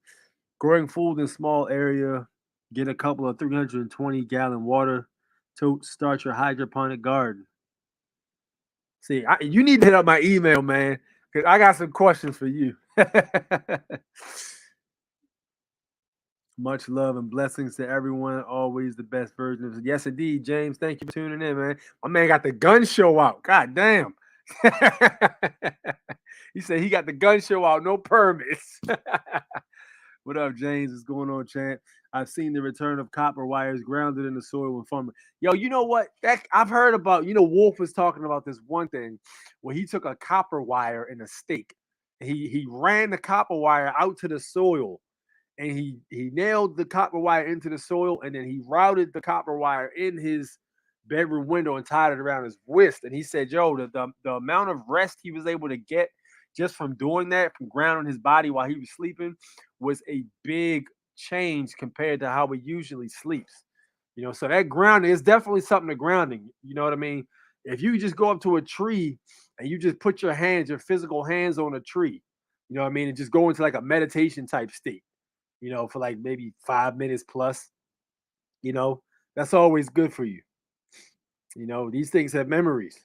Growing food in small area, get a couple of 320-gallon water totes, start your hydroponic garden. See, you need to hit up my email, man, because I got some questions for you. Much love and blessings to everyone. Always the best version of it. Yes, indeed, James. Thank you for tuning in, man. My man got the gun show out. God damn. He said he got the gun show out, no permits. What up, James? What's going on, champ? I've seen the return of copper wires grounded in the soil when farming. Yo, you know what? That I've heard about. You know, Wolf was talking about this one thing where he took a copper wire and a stake. He ran the copper wire out to the soil, and he nailed the copper wire into the soil, and then he routed the copper wire in his bedroom window and tied it around his wrist. And he said, "Yo, the amount of rest he was able to get just from doing that, from grounding his body while he was sleeping, was a big change compared to how he usually sleeps. You know, so that grounding is definitely something to grounding. You know what I mean? If you just go up to a tree and you just put your physical hands on a tree, you know what I mean, and just go into like a meditation type state, you know, for like maybe 5 minutes plus, you know, that's always good for you. You know, these things have memories.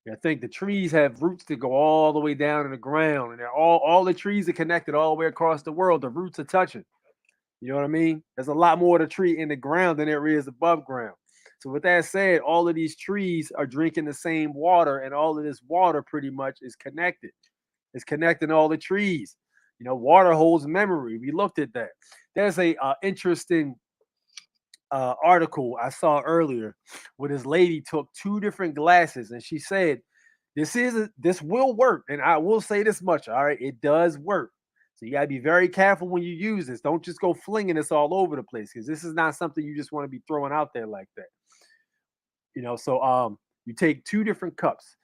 I think the trees have roots that go all the way down in the ground, and they're all the trees are connected all the way across the world. The roots are touching. You know what I mean? There's a lot more of the tree in the ground than there is above ground. So with that said, all of these trees are drinking the same water, and all of this water pretty much is connected. It's connecting all the trees. You know, water holds memory. We looked at that. There's a interesting article I saw earlier where this lady took two different glasses and she said, this will work. And I will say this much, all right, it does work. So you got to be very careful when you use this. Don't just go flinging this all over the place because this is not something you just want to be throwing out there like that. You know, so you take two different cups,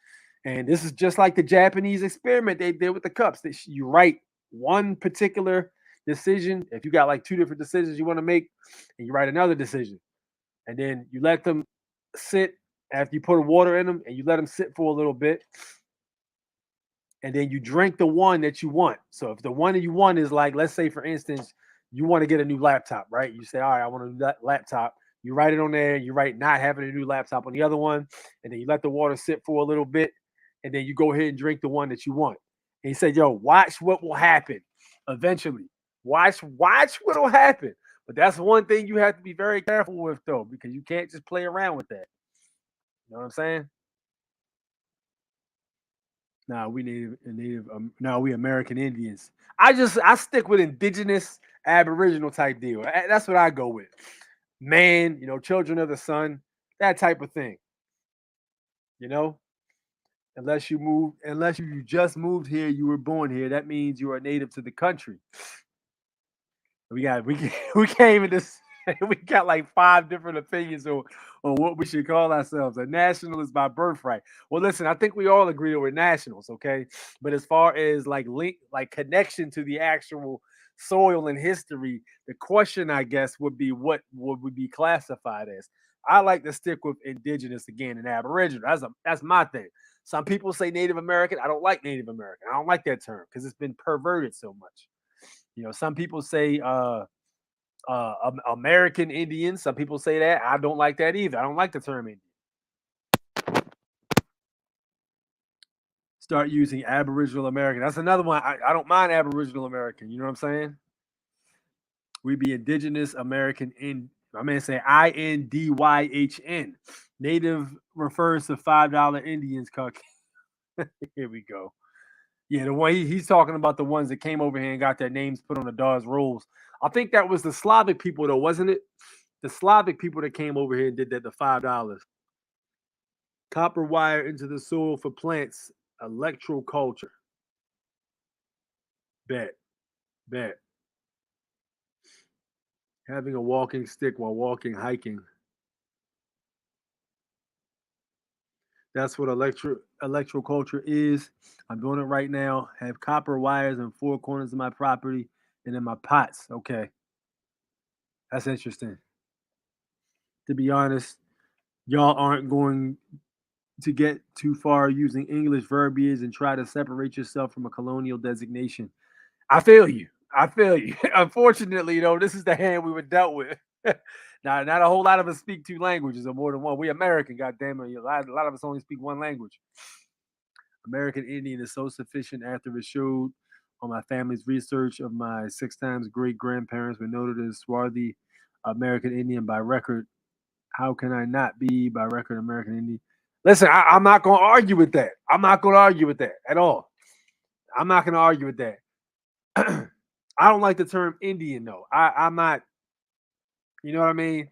and this is just like the Japanese experiment they did with the cups. You write one particular decision. If you got like two different decisions you want to make, and you write another decision, and then you let them sit after you put water in them, and you let them sit for a little bit, and then you drink the one that you want. So if the one that you want is like, let's say for instance, you want to get a new laptop, right? You say, all right, I want a new laptop. You write it on there. You write not having a new laptop on the other one, and then you let the water sit for a little bit, and then you go ahead and drink the one that you want. And he said, yo, watch what will happen eventually. Watch what will happen. But that's one thing you have to be very careful with, though, because you can't just play around with that. You know what I'm saying? Nah, we American Indians. I stick with indigenous Aboriginal type deal. That's what I go with. Man, you know, children of the sun, that type of thing. You know, unless you just moved here, you were born here. That means you are native to the country. We came in this. We got like 5 different opinions on what we should call ourselves. A nationalist by birthright. Well, listen, I think we all agree that we're nationals, okay? But as far as like connection to the actual soil and history, the question I guess would be what would we be classified as? I like to stick with indigenous again and Aboriginal. That's my thing. Some people say Native American. I don't like Native American. I don't like that term because it's been perverted so much. You know, some people say American Indians. Some people say that. I don't like that either. I don't like the term Indian. Start using Aboriginal American. That's another one. I don't mind Aboriginal American. You know what I'm saying? We be Indigenous American in. My man say INDYHN. Native refers to $5 Indians. Here we go. Yeah, the one he's talking about the ones that came over here and got their names put on the Dawes rolls. I think that was the Slavic people, though, wasn't it? The Slavic people that came over here and did that, the $5. Copper wire into the soil for plants, electroculture. Bet. Having a walking stick while hiking. That's what electroculture is. I'm doing it right now. Have copper wires in 4 corners of my property and in my pots. Okay. That's interesting. To be honest, y'all aren't going to get too far using English verbiage and try to separate yourself from a colonial designation. I feel you. Unfortunately, though, this is the hand we were dealt with. Now, not a whole lot of us speak 2 languages or more than one. We American, goddammit. A lot of us only speak 1 language. American Indian is so sufficient after it showed on my family's research of my 6 times great-grandparents were noted as swarthy American Indian by record. How can I not be by record American Indian? Listen, I'm not going to argue with that. I'm not going to argue with that at all. I'm not going to argue with that. I don't like the term Indian, though. I'm not, you know what I mean?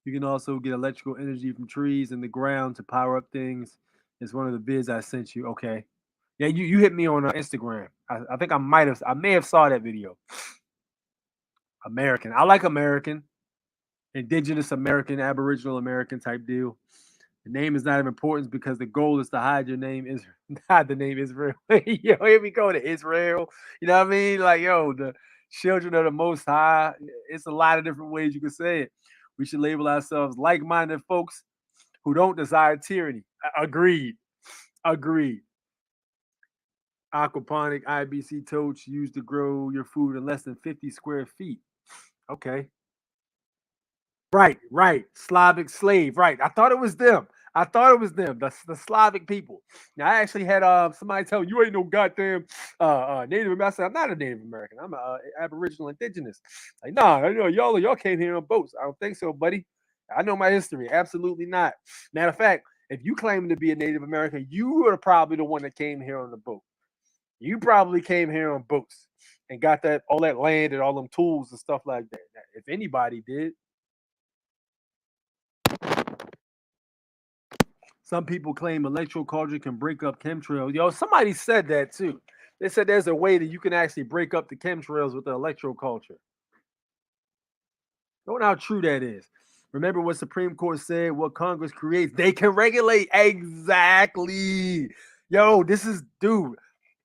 You can also get electrical energy from trees and the ground to power up things. It's one of the vids I sent you. Okay. Yeah, you hit me on Instagram. I think I may have saw that video. American. I like American. Indigenous American, Aboriginal American type deal. The name is not of importance because the goal is to hide your name is not the name Israel. Yo, here we go to Israel. You know what I mean? Like, yo, the children of the Most High. It's a lot of different ways you can say it. We should label ourselves like-minded folks who don't desire tyranny. Agreed. Aquaponic IBC totes used to grow your food in less than 50 square feet. Okay. Right. Slavic slave. Right. I thought it was them. The Slavic people. Now, I actually had somebody tell me, you ain't no goddamn Native American. I said, I'm not a Native American. I'm a Aboriginal Indigenous. Like, nah, y'all came here on boats. I don't think so, buddy. I know my history. Absolutely not. Matter of fact, if you claim to be a Native American, you are probably the one that came here on the boat. You probably came here on boats and got that all that land and all them tools and stuff like that. Now, if anybody did. Some people claim electroculture can break up chemtrails. Yo, somebody said that too. They said there's a way that you can actually break up the chemtrails with the electroculture. Don't know how true that is. Remember what Supreme Court said, what Congress creates, they can regulate. Exactly. Yo, this is, dude,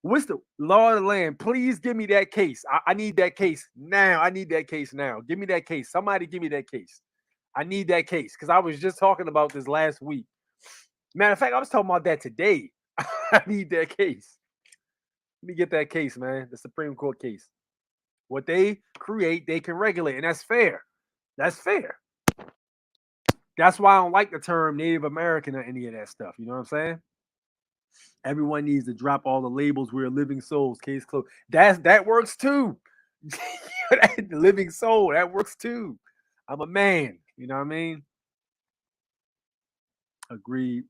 what's the law of the land? Please give me that case. I need that case now. I need that case now. Give me that case. Somebody give me that case. I need that case because I was just talking about this last week. Matter of fact, I was talking about that today. I need that case. Let me get that case, man. The Supreme Court case. What they create, they can regulate, and that's fair. That's fair. That's why I don't like the term Native American or any of that stuff. You know what I'm saying? Everyone needs to drop all the labels. We're living souls. Case closed. That works too. The living soul, that works too. I'm a man. You know what I mean? Agreed.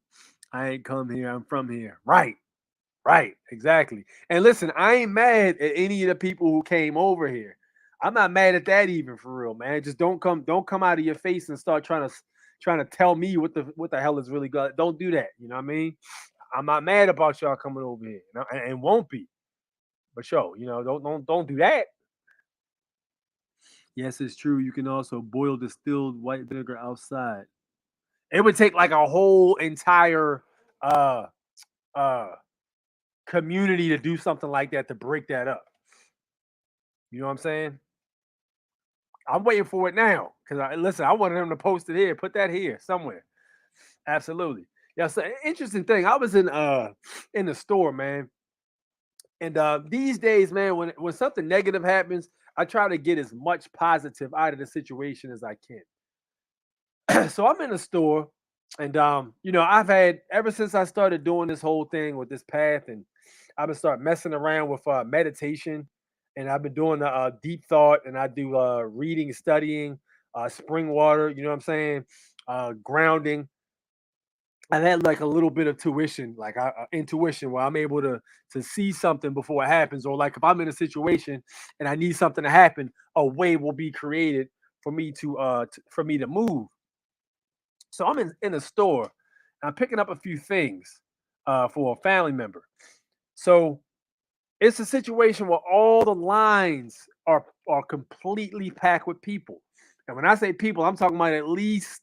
I ain't come here. I'm from here. Right. Right. Exactly. And listen, I ain't mad at any of the people who came over here. I'm not mad at that even for real, man. Just don't come out of your face and start trying to tell me what the hell is really good. Don't do that. You know what I mean? I'm not mad about y'all coming over here, and won't be. But yo, don't do that. Yes, it's true. You can also boil distilled white vinegar outside. It would take like a whole entire community to do something like that to break that up. You know what I'm saying? I'm waiting for it now because I wanted them to post it here, put that here somewhere. Absolutely. Yeah. So interesting thing. I was in the store, man, and these days, man, when something negative happens, I try to get as much positive out of the situation as I can. So I'm in the store, and I've had ever since I started doing this whole thing with this path, and I've been start messing around with meditation, and I've been doing the deep thought, and I do reading, studying, spring water. You know what I'm saying? Grounding. I've had like a little bit of tuition, like intuition, where I'm able to see something before it happens, or like if I'm in a situation and I need something to happen, a way will be created for me to move. So I'm in a store, and I'm picking up a few things for a family member. So it's a situation where all the lines are completely packed with people, and when I say people, I'm talking about at least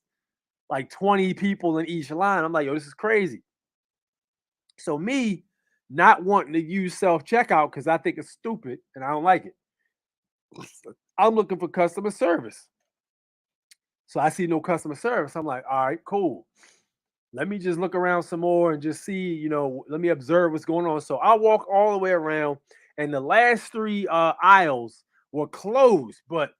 like 20 people in each line. I'm like, yo, this is crazy. So me not wanting to use self-checkout because I think it's stupid and I don't like it. I'm looking for customer service. So I see no customer service. I'm like, all right, cool. Let me just look around some more and just see, let me observe what's going on. So I walk all the way around, and the last three aisles were closed. But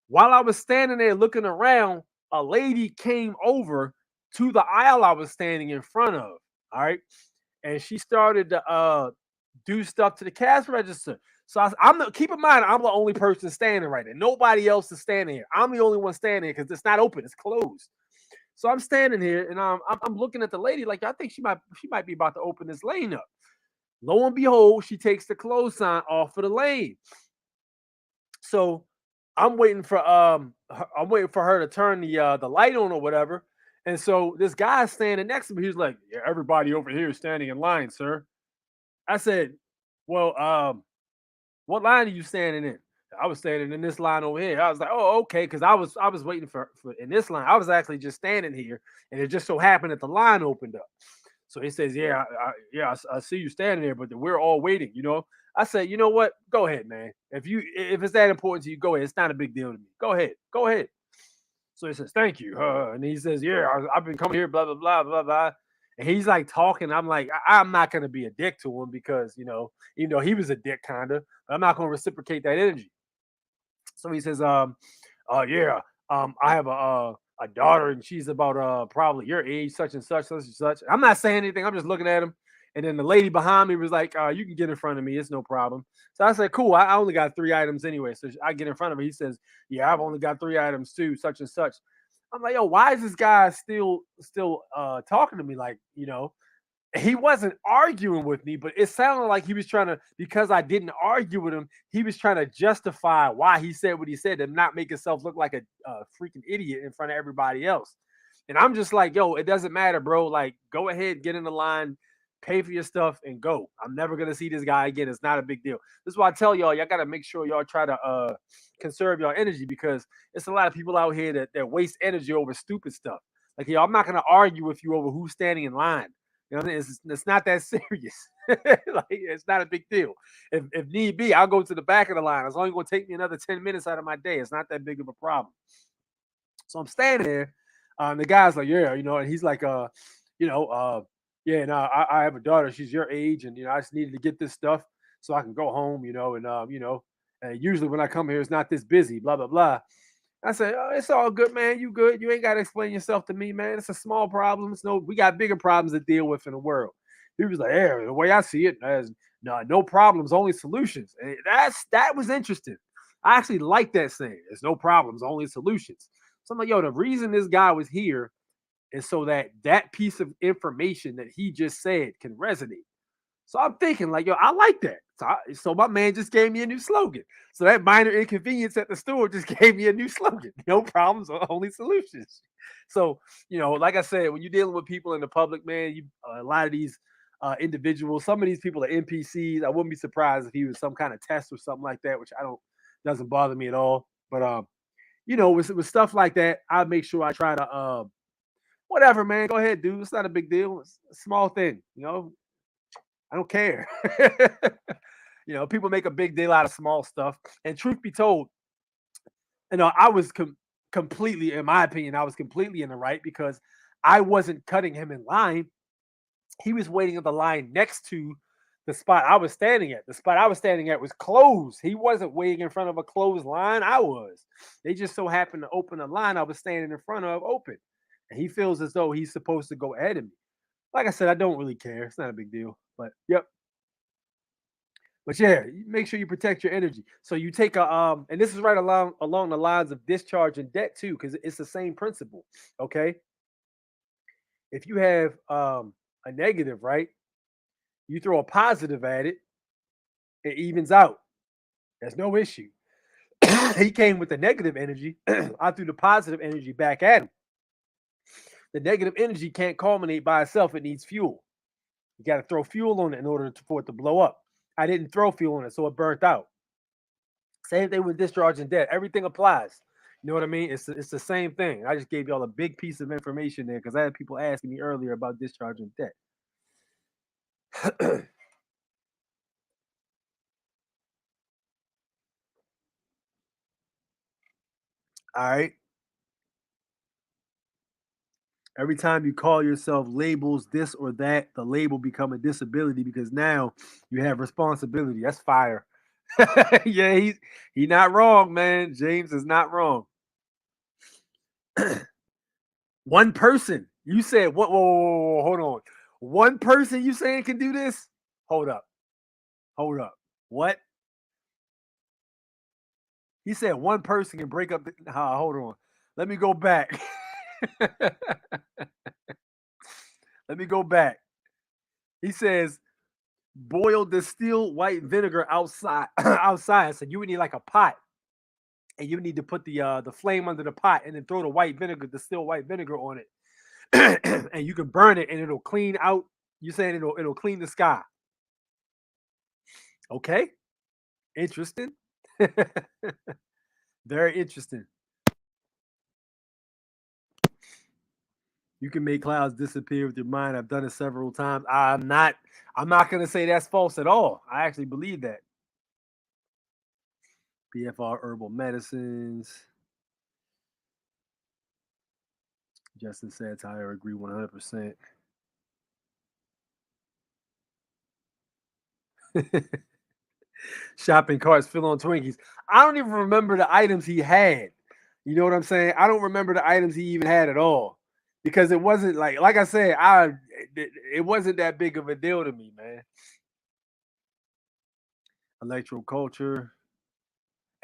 while I was standing there looking around, a lady came over to the aisle I was standing in front of. All right. And she started to do stuff to the cash register. So keep in mind, I'm the only person standing right there. Nobody else is standing here. I'm the only one standing here because it's not open. It's closed. So I'm standing here and I'm looking at the lady like I think she might be about to open this lane up. Lo and behold, she takes the close sign off of the lane. So I'm waiting for her to turn the light on or whatever. And so this guy's standing next to me. He's like, "Yeah, everybody over here is standing in line, sir." I said, "Well, what line are you standing in?" I was standing in this line over here. I was like, "Oh, okay," because I was waiting for in this line. I was actually just standing here, and it just so happened that the line opened up. So he says, "Yeah, I see you standing there, but we're all waiting." I said, "You know what? Go ahead, man. If it's that important to you, go ahead. It's not a big deal to me. Go ahead." So he says, "Thank you," and he says, "Yeah, I've been coming here, blah blah blah blah blah." And he's like talking. I'm like, I'm not gonna be a dick to him because even though he was a dick kind of, I'm not gonna reciprocate that energy. So he says, yeah, I have a daughter and she's about probably your age, such and such, such and such." I'm not saying anything. I'm just looking at him. And then the lady behind me was like, "You can get in front of me. It's no problem." So I said, "Cool. I only got 3 items anyway." So I get in front of her. He says, "Yeah, I've only got 3 items too, such and such." I'm like, yo, why is this guy still talking to me? Like, he wasn't arguing with me, but it sounded like he was trying to, because I didn't argue with him, he was trying to justify why he said what he said and not make himself look like a freaking idiot in front of everybody else. And I'm just like, yo, it doesn't matter, bro. Like, go ahead, get in the line, pay for your stuff, and go. I'm never gonna see this guy again. It's not a big deal. This is why I tell y'all gotta make sure y'all try to conserve your energy, because it's a lot of people out here that waste energy over stupid stuff. Like, yo, I'm not gonna argue with you over who's standing in line. You know what I mean? It's not that serious. Like, it's not a big deal. If need be, I'll go to the back of the line. It's only going to take me another 10 minutes out of my day. It's not that big of a problem. So I'm standing there. The guy's like, yeah, and he's like, yeah, no, I have a daughter. She's your age, and I just needed to get this stuff so I can go home, and usually when I come here, it's not this busy, blah blah blah. I said, oh, it's all good, man. You good. You ain't got to explain yourself to me, man. It's a small problem. We got bigger problems to deal with in the world. He was like, yeah, the way I see it, there's no problems, only solutions. And that was interesting. I actually like that saying. There's no problems, only solutions. So I'm like, yo, the reason this guy was here is so that piece of information that he just said can resonate. So I'm thinking, like, yo, I like that. So my man just gave me a new slogan. So that minor inconvenience at the store just gave me a new slogan. No problems, only solutions. So, like I said, when you're dealing with people in the public, man, a lot of these individuals, some of these people are NPCs. I wouldn't be surprised if he was some kind of test or something like that, which doesn't bother me at all. But with stuff like that, I make sure I try to whatever, man. Go ahead, dude. It's not a big deal. It's a small thing, I don't care. People make a big deal out of small stuff. And truth be told, I was completely, in my opinion, I was completely in the right, because I wasn't cutting him in line. He was waiting on the line next to the spot I was standing at. The spot I was standing at was closed. He wasn't waiting in front of a closed line. I was. They just so happened to open the line I was standing in front of open. And he feels as though he's supposed to go ahead of me. Like I said, I don't really care. It's not a big deal. But yep. But yeah, make sure you protect your energy. So you take and this is right along the lines of discharge and debt too, because it's the same principle. Okay. If you have a negative, right? You throw a positive at it, it evens out. There's no issue. He came with the negative energy. I threw the positive energy back at him. The negative energy can't culminate by itself. It needs fuel. You got to throw fuel on it in order for it to blow up. I didn't throw fuel on it, so it burnt out. Same thing with discharge and debt. Everything applies. You know what I mean? It's the same thing. I just gave y'all a big piece of information there because I had people asking me earlier about discharge and debt. All right. Every time you call yourself labels, this or that, the label become a disability because now you have responsibility. That's fire. Yeah, he's not wrong, man. James is not wrong. One person. You said what? Whoa, hold on. One person you saying can do this? Hold up. What? He said one person can break up the hold on. Let me go back. Let me go back. He says boil distilled white vinegar outside. So you would need like a pot. And you need to put the flame under the pot and then throw the white vinegar, distilled white vinegar on it. And you can burn it and it'll clean out. You're saying it'll clean the sky. Okay. Interesting. Very interesting. You can make clouds disappear with your mind. I've done it several times. I'm not going to say that's false at all. I actually believe that. BFR Herbal Medicines. Justin Satire, agree 100%. Shopping carts fill on Twinkies. I don't even remember the items he had. You know what I'm saying? I don't remember the items he even had at all. Because it wasn't like I said, it wasn't that big of a deal to me, man. Electroculture.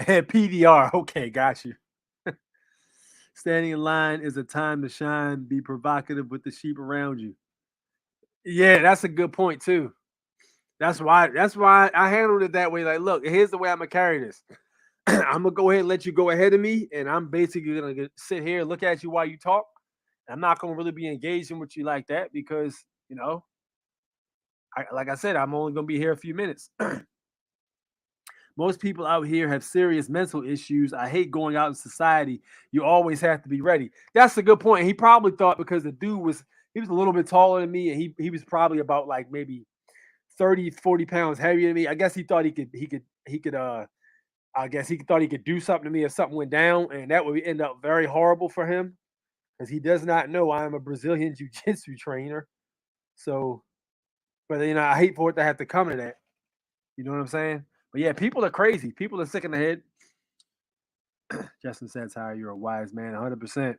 And PDR. Okay, got you. Standing in line is a time to shine. Be provocative with the sheep around you. Yeah, that's a good point too. That's why I handled it that way. Like, look, here's the way I'm gonna carry this. I'm gonna go ahead and let you go ahead of me, and I'm basically gonna sit here and look at you while you talk. I'm not gonna really be engaging with you like that because like I said, I'm only gonna be here a few minutes. Most people out here have serious mental issues. I hate going out in society. You always have to be ready. That's a good point. He probably thought because the dude was a little bit taller than me, and he was probably about like maybe 30, 40 pounds heavier than me. I guess he thought he could I guess he thought he could do something to me if something went down, and that would end up very horrible for him because he does not know I am a Brazilian jiu-jitsu trainer. So, but I hate for it to have to come to that. You know what I'm saying? But yeah, people are crazy. People are sick in the head. Justin says, "How you're a wise man, 100%."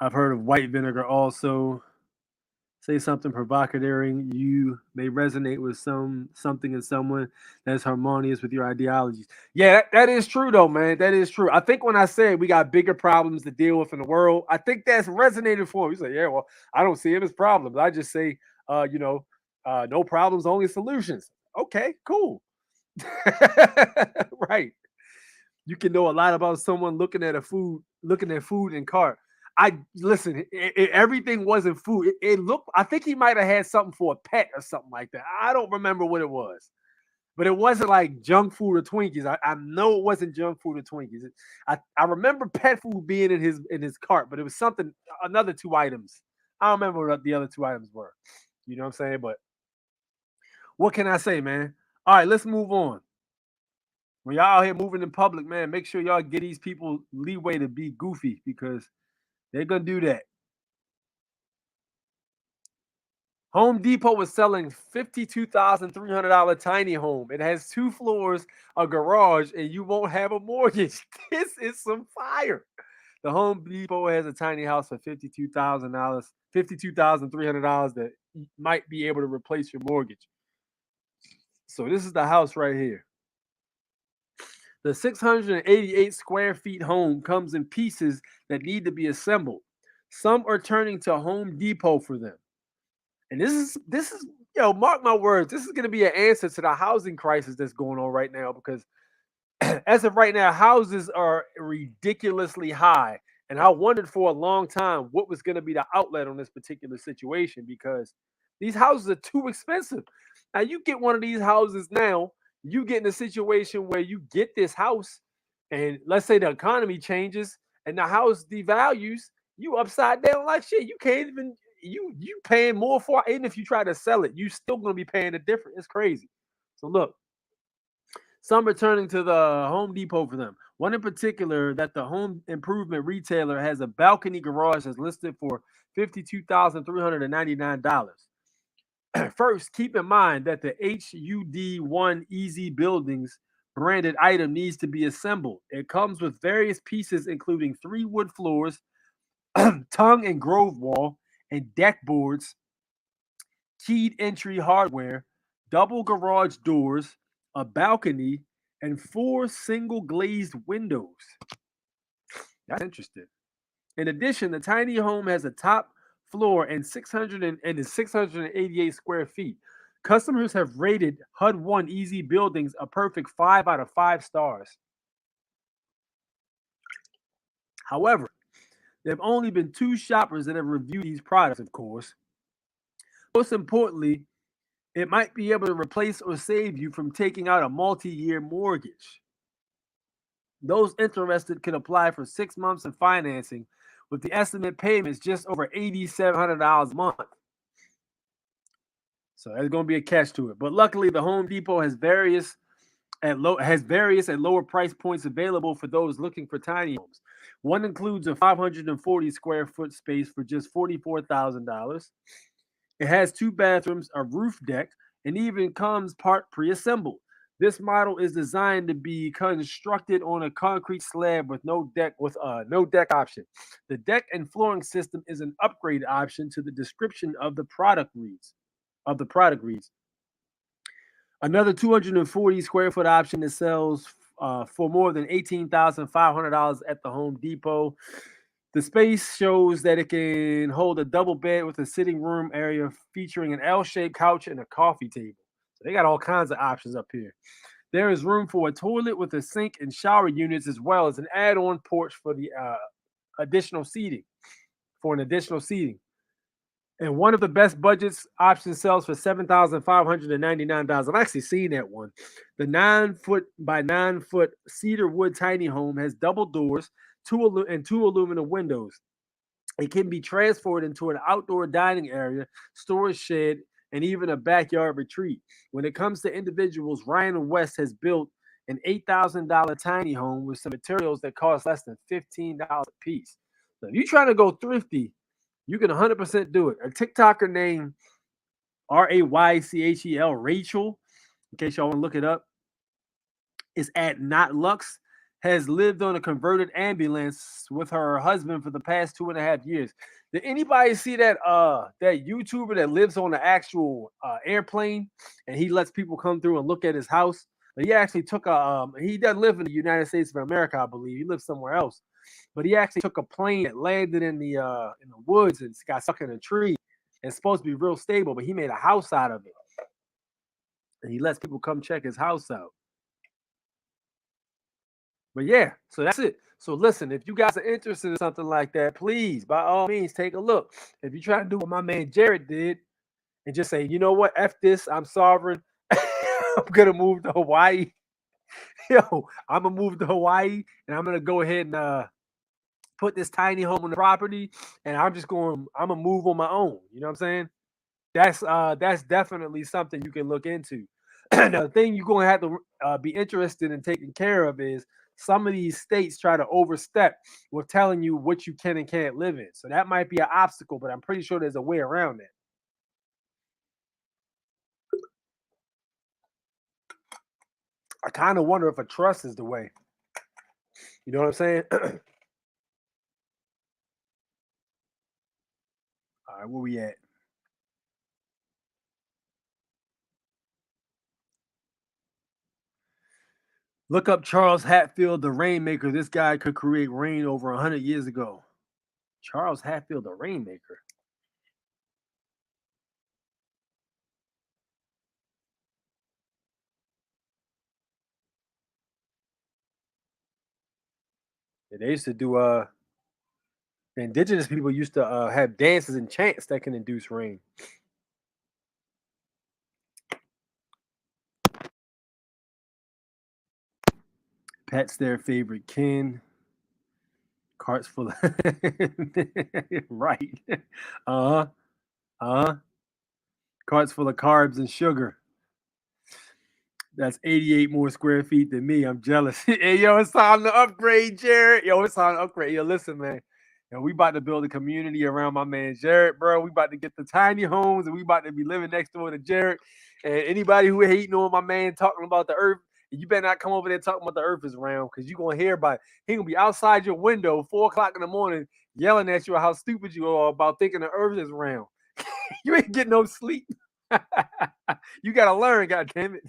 I've heard of white vinegar also. Say something provocative. You may resonate with something in someone that's harmonious with your ideologies. Yeah, that is true though, man. That is true. I think when I said we got bigger problems to deal with in the world, I think that's resonated for him. He said, "Yeah, well, I don't see them as problems. I just say, no problems, only solutions." Okay, cool. Right. You can know a lot about someone looking at food in cart. I listen. Everything wasn't food. It looked. I think he might have had something for a pet or something like that. I don't remember what it was, but it wasn't like junk food or Twinkies. I know it wasn't junk food or Twinkies. I remember pet food being in his cart, but it was something. Another two items. I don't remember what the other two items were. You know what I'm saying? But what can I say, man? All right, let's move on. When y'all out here moving in public, man, make sure y'all get these people leeway to be goofy because they're gonna do that. Home Depot is selling $52,300 tiny home. It has 2 floors, a garage, and you won't have a mortgage. This is some fire. The Home Depot has a tiny house for $52,000, $52,300 that might be able to replace your mortgage. So this is the house right here. The 688 square feet home comes in pieces that need to be assembled. Some are turning to Home Depot for them. And this is mark my words, this is going to be an answer to the housing crisis that's going on right now because as of right now, houses are ridiculously high. And I wondered for a long time what was going to be the outlet on this particular situation because these houses are too expensive. Now, you get one of these houses now, you get in a situation where you get this house, and let's say the economy changes and the house devalues, you upside down like shit. You can't even you paying more for it. Even if you try to sell it, you still gonna be paying a difference. It's crazy. So look, some are turning to the Home Depot for them. One in particular that the home improvement retailer has a balcony garage that's listed for $52,399. First, keep in mind that the HUD1 Easy Buildings branded item needs to be assembled. It comes with various pieces, including 3 wood floors, tongue and grove wall, and deck boards, keyed entry hardware, double garage doors, a balcony, and 4 single glazed windows. That's interesting. In addition, the tiny home has a top floor and 688 square feet. Customers have rated HUD1 Easy Buildings a perfect 5 out of 5 stars. However, there have only been 2 shoppers that have reviewed these products, of course. Most importantly, it might be able to replace or save you from taking out a multi-year mortgage. Those interested can apply for 6 months of financing with the estimate payments just over $8,700 a month. So there's going to be a catch to it. But luckily, the Home Depot has various at lower price points available for those looking for tiny homes. One includes a 540 square foot space for just $44,000. It has 2 bathrooms, a roof deck, and even comes part pre-assembled. This model is designed to be constructed on a concrete slab with no deck option. The deck and flooring system is an upgrade option to the description of the product reads. Another 240 square foot option that sells for more than $18,500 at the Home Depot. The space shows that it can hold a double bed with a sitting room area featuring an L-shaped couch and a coffee table. So they got all kinds of options up here. There is room for a toilet with a sink and shower units, as well as an add-on porch for the additional seating. And one of the best budgets options sells for $7,599. I've actually seen that one. The 9-foot by 9-foot cedar wood tiny home has double doors, two aluminum windows. It can be transferred into an outdoor dining area, storage shed, and even a backyard retreat. When it comes to individuals, Ryan West has built an $8,000 tiny home with some materials that cost less than $15 a piece. So if you're trying to go thrifty, you can 100% do it. A TikToker named Raychel, Rachel, in case y'all want to look it up, is at Not Lux, has lived on a converted ambulance with her husband for the past 2.5 years. Did anybody see that that YouTuber that lives on the actual airplane and he lets people come through and look at his house? But he actually took a he doesn't live in the United States of America, I believe. He lives somewhere else. But he actually took a plane that landed in the woods and got stuck in a tree. It's supposed to be real stable, but he made a house out of it. And he lets people come check his house out. But yeah, so that's it. So listen, if you guys are interested in something like that, please, by all means, take a look. If you try to do what my man Jared did and just say, you know what, F this, I'm sovereign. I'm going to move to Hawaii. Yo, I'm going to move to Hawaii and I'm going to go ahead and put this tiny home on the property and I'm going to move on my own. You know what I'm saying? That's definitely something you can look into. Now, the thing you're going to have to be interested in taking care of is some of these states try to overstep with telling you what you can and can't live in. So that might be an obstacle, but I'm pretty sure there's a way around that. I kind of wonder if a trust is the way. You know what I'm saying? All right, where we at? Look up Charles Hatfield, the Rainmaker. This guy could create rain over 100 years ago. Charles Hatfield, the Rainmaker. Yeah, they used to do the indigenous people used to have dances and chants that can induce rain. Pets their favorite kin. Carts full of right. Carts full of carbs and sugar. That's 88 more square feet than me. I'm jealous. Hey, yo, it's time to upgrade, Jared. Yo, it's time to upgrade. Yo, listen, man. Yo, we about to build a community around my man Jared, bro. We about to get the tiny homes and we about to be living next door to Jared. And anybody who hating on my man talking about the earth, you better not come over there talking about the earth is round because you're going to hear about it. He going to be outside your window 4 o'clock in the morning yelling at you how stupid you are about thinking the earth is round. You ain't getting no sleep. You got to learn, goddammit.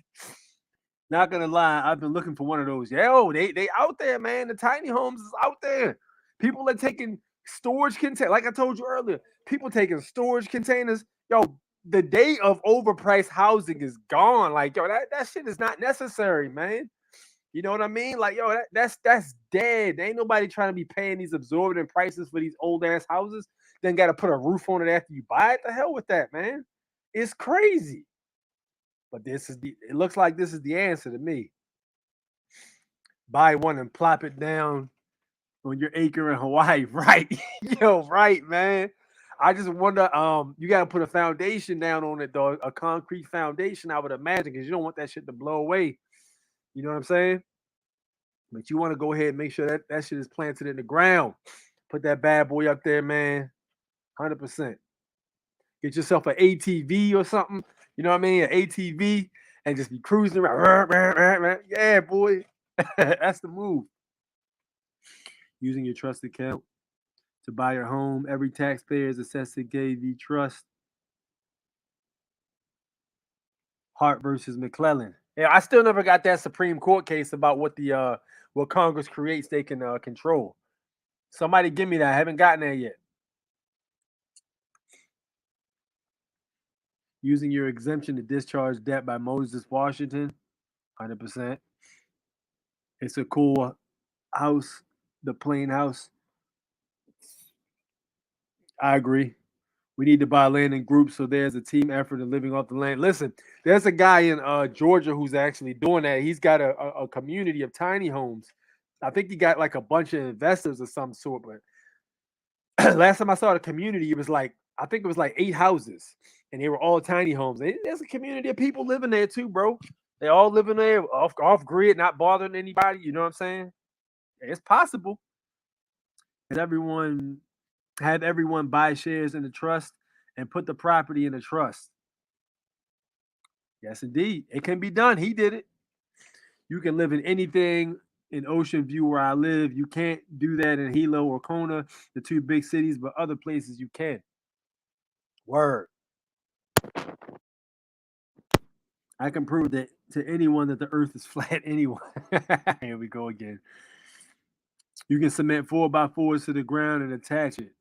Not gonna lie, I've been looking for one of those. Yo, they out there, man. The tiny homes is out there. People are taking storage containers. Like I told you earlier, people taking storage containers. Yo, the day of overpriced housing is gone. Like, yo, that shit is not necessary, man. You know what I mean? Like, yo, that's dead. There ain't nobody trying to be paying these exorbitant prices for these old ass houses. Then got to put a roof on it after you buy it. The hell with that, man. It's crazy. But it looks like this is the answer to me. Buy one and plop it down on your acre in Hawaii. Right. Yo, right, man. I just wonder, you got to put a foundation down on it, though, a concrete foundation, I would imagine, because you don't want that shit to blow away. You know what I'm saying? But you want to go ahead and make sure that shit is planted in the ground. Put that bad boy up there, man. 100%. Get yourself an ATV or something. You know what I mean? An ATV and just be cruising around. Yeah, boy. That's the move. Using your trust account to buy your home. Every taxpayer is assessed to KV Trust. Hart versus McClellan. Yeah, I still never got that Supreme Court case about what Congress creates they can control. Somebody give me that. I haven't gotten there yet. Using your exemption to discharge debt by Moses Washington, 100%. It's a cool house, the plain house. I agree. We need to buy land in groups so there's a team effort in living off the land. Listen, there's a guy in Georgia who's actually doing that. He's got a community of tiny homes. I think he got like a bunch of investors of some sort, but last time I saw the community, it was like, I think it was like 8 houses, and they were all tiny homes. And there's a community of people living there too, bro. They all living there off grid, not bothering anybody. You know what I'm saying? It's possible. And have everyone buy shares in the trust and put the property in the trust. Yes, indeed. It can be done. He did it. You can live in anything in Ocean View where I live. You can't do that in Hilo or Kona, the 2 big cities, but other places you can. Word. I can prove that to anyone that the earth is flat anyway. Here we go again. You can cement 4x4s to the ground and attach it.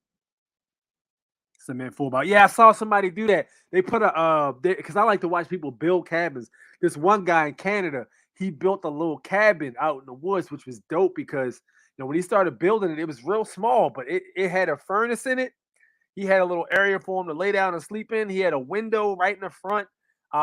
Cement 4x. Yeah, I saw somebody do that. They put because I like to watch people build cabins. This one guy in Canada, he built a little cabin out in the woods, which was dope because when he started building it, it was real small, but it had a furnace in it. He had a little area for him to lay down and sleep in. He had a window right in the front.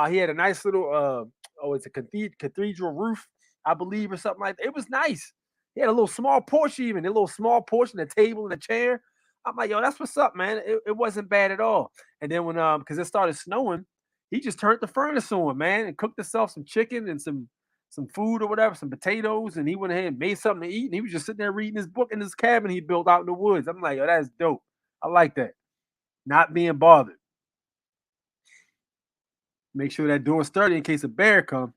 He had a nice little it's a cathedral roof, I believe, or something like that. It was nice. He had a little small porch, even a little small porch, and a table and a chair. I'm like, yo, that's what's up, man. It wasn't bad at all. And then when because it started snowing, he just turned the furnace on, man, and cooked himself some chicken and some food or whatever, some potatoes, and he went ahead and made something to eat. And he was just sitting there reading his book in his cabin he built out in the woods. I'm like, yo, that's dope. I like that. Not being bothered. Make sure that door's sturdy in case a bear comes.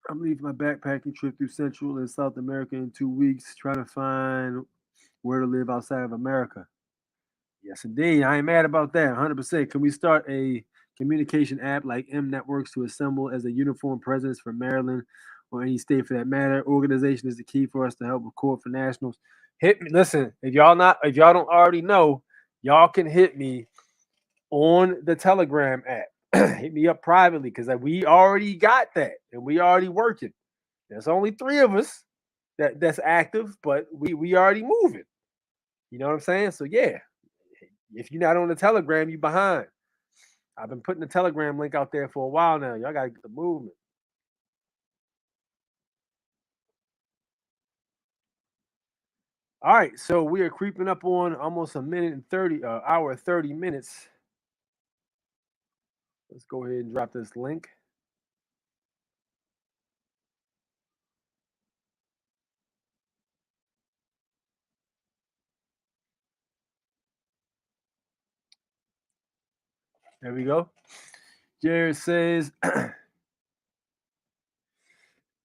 I'm leaving my backpacking trip through Central and South America in 2 weeks, trying to find where to live outside of America. Yes, indeed. I ain't mad about that. 100%. Can we start a communication app like M Networks to assemble as a uniform presence for Maryland or any state for that matter? Organization is the key for us to help record for nationals. Hit me. Listen, if y'all don't already know, y'all can hit me on the Telegram app. Hit me up privately because we already got that and we already working. There's only 3 of us that's active, but we already moving. You know what I'm saying? So yeah, if you're not on the Telegram, you behind. I've been putting the Telegram link out there for a while now. Y'all gotta get the movement. All right, so we are creeping up on almost a minute and 30 hour 30 minutes. Let's go ahead and drop this link. There we go. Jared says,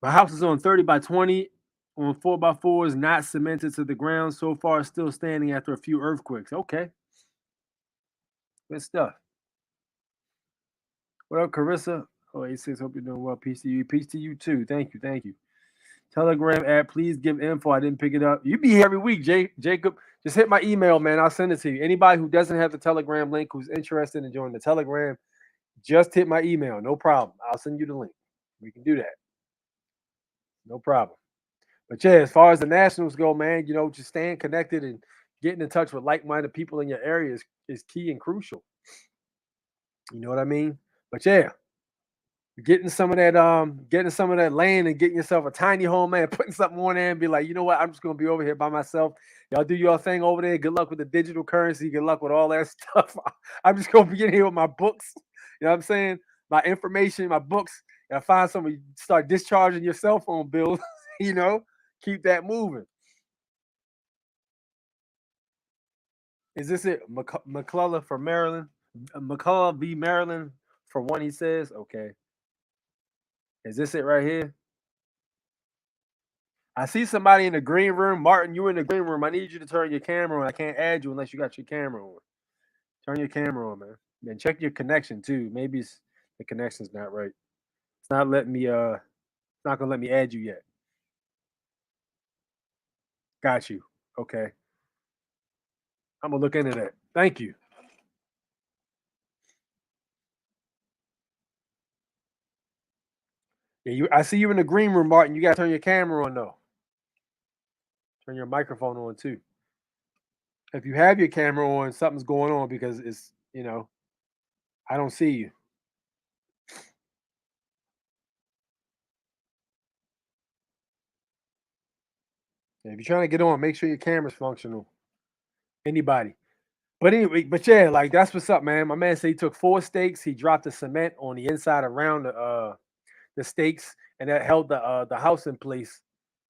my house is on 30 by 20 on 4x4s, not cemented to the ground. So far, still standing after a few earthquakes. Okay. Good stuff. What up, Carissa? Oh, 86. Hope you're doing well. Peace to you. Peace to you, too. Thank you. Thank you. Telegram app, please give info. I didn't pick it up. You be here every week, Jacob. Just hit my email, man. I'll send it to you. Anybody who doesn't have the Telegram link, who's interested in joining the Telegram, just hit my email. No problem. I'll send you the link. We can do that. No problem. But yeah, as far as the Nationals go, man, just staying connected and getting in touch with like-minded people in your area is key and crucial. You know what I mean? But yeah, getting some of that land and getting yourself a tiny home, man, putting something on there and be like, you know what, I'm just gonna be over here by myself. Y'all do your thing over there. Good luck with the digital currency. Good luck with all that stuff. I'm just gonna be in here with my books. You know what I'm saying? My information, my books. I find somebody, start discharging your cell phone bill. Keep that moving. Is this it? McCullough for Maryland? McCullough v. Maryland for one, he says. Okay. Is this it right here? I see somebody in the green room. Martin, you in the green room. I need you to turn your camera on. I can't add you unless you got your camera on. Turn your camera on, man. And check your connection, too. Maybe The connection's not right. It's not letting me. It's not gonna let me add you yet. Got you. Okay. I'm gonna look into that. Thank you. Yeah, I see you in the green room, Martin. You gotta turn your camera on though. Turn your microphone on too. If you have your camera on, something's going on because it's I don't see you. Yeah, if you're trying to get on, make sure your camera's functional. Anybody. But anyway, but yeah, like that's what's up, man. My man said he took 4 stakes. He dropped the cement on the inside around the stakes, and that held the house in place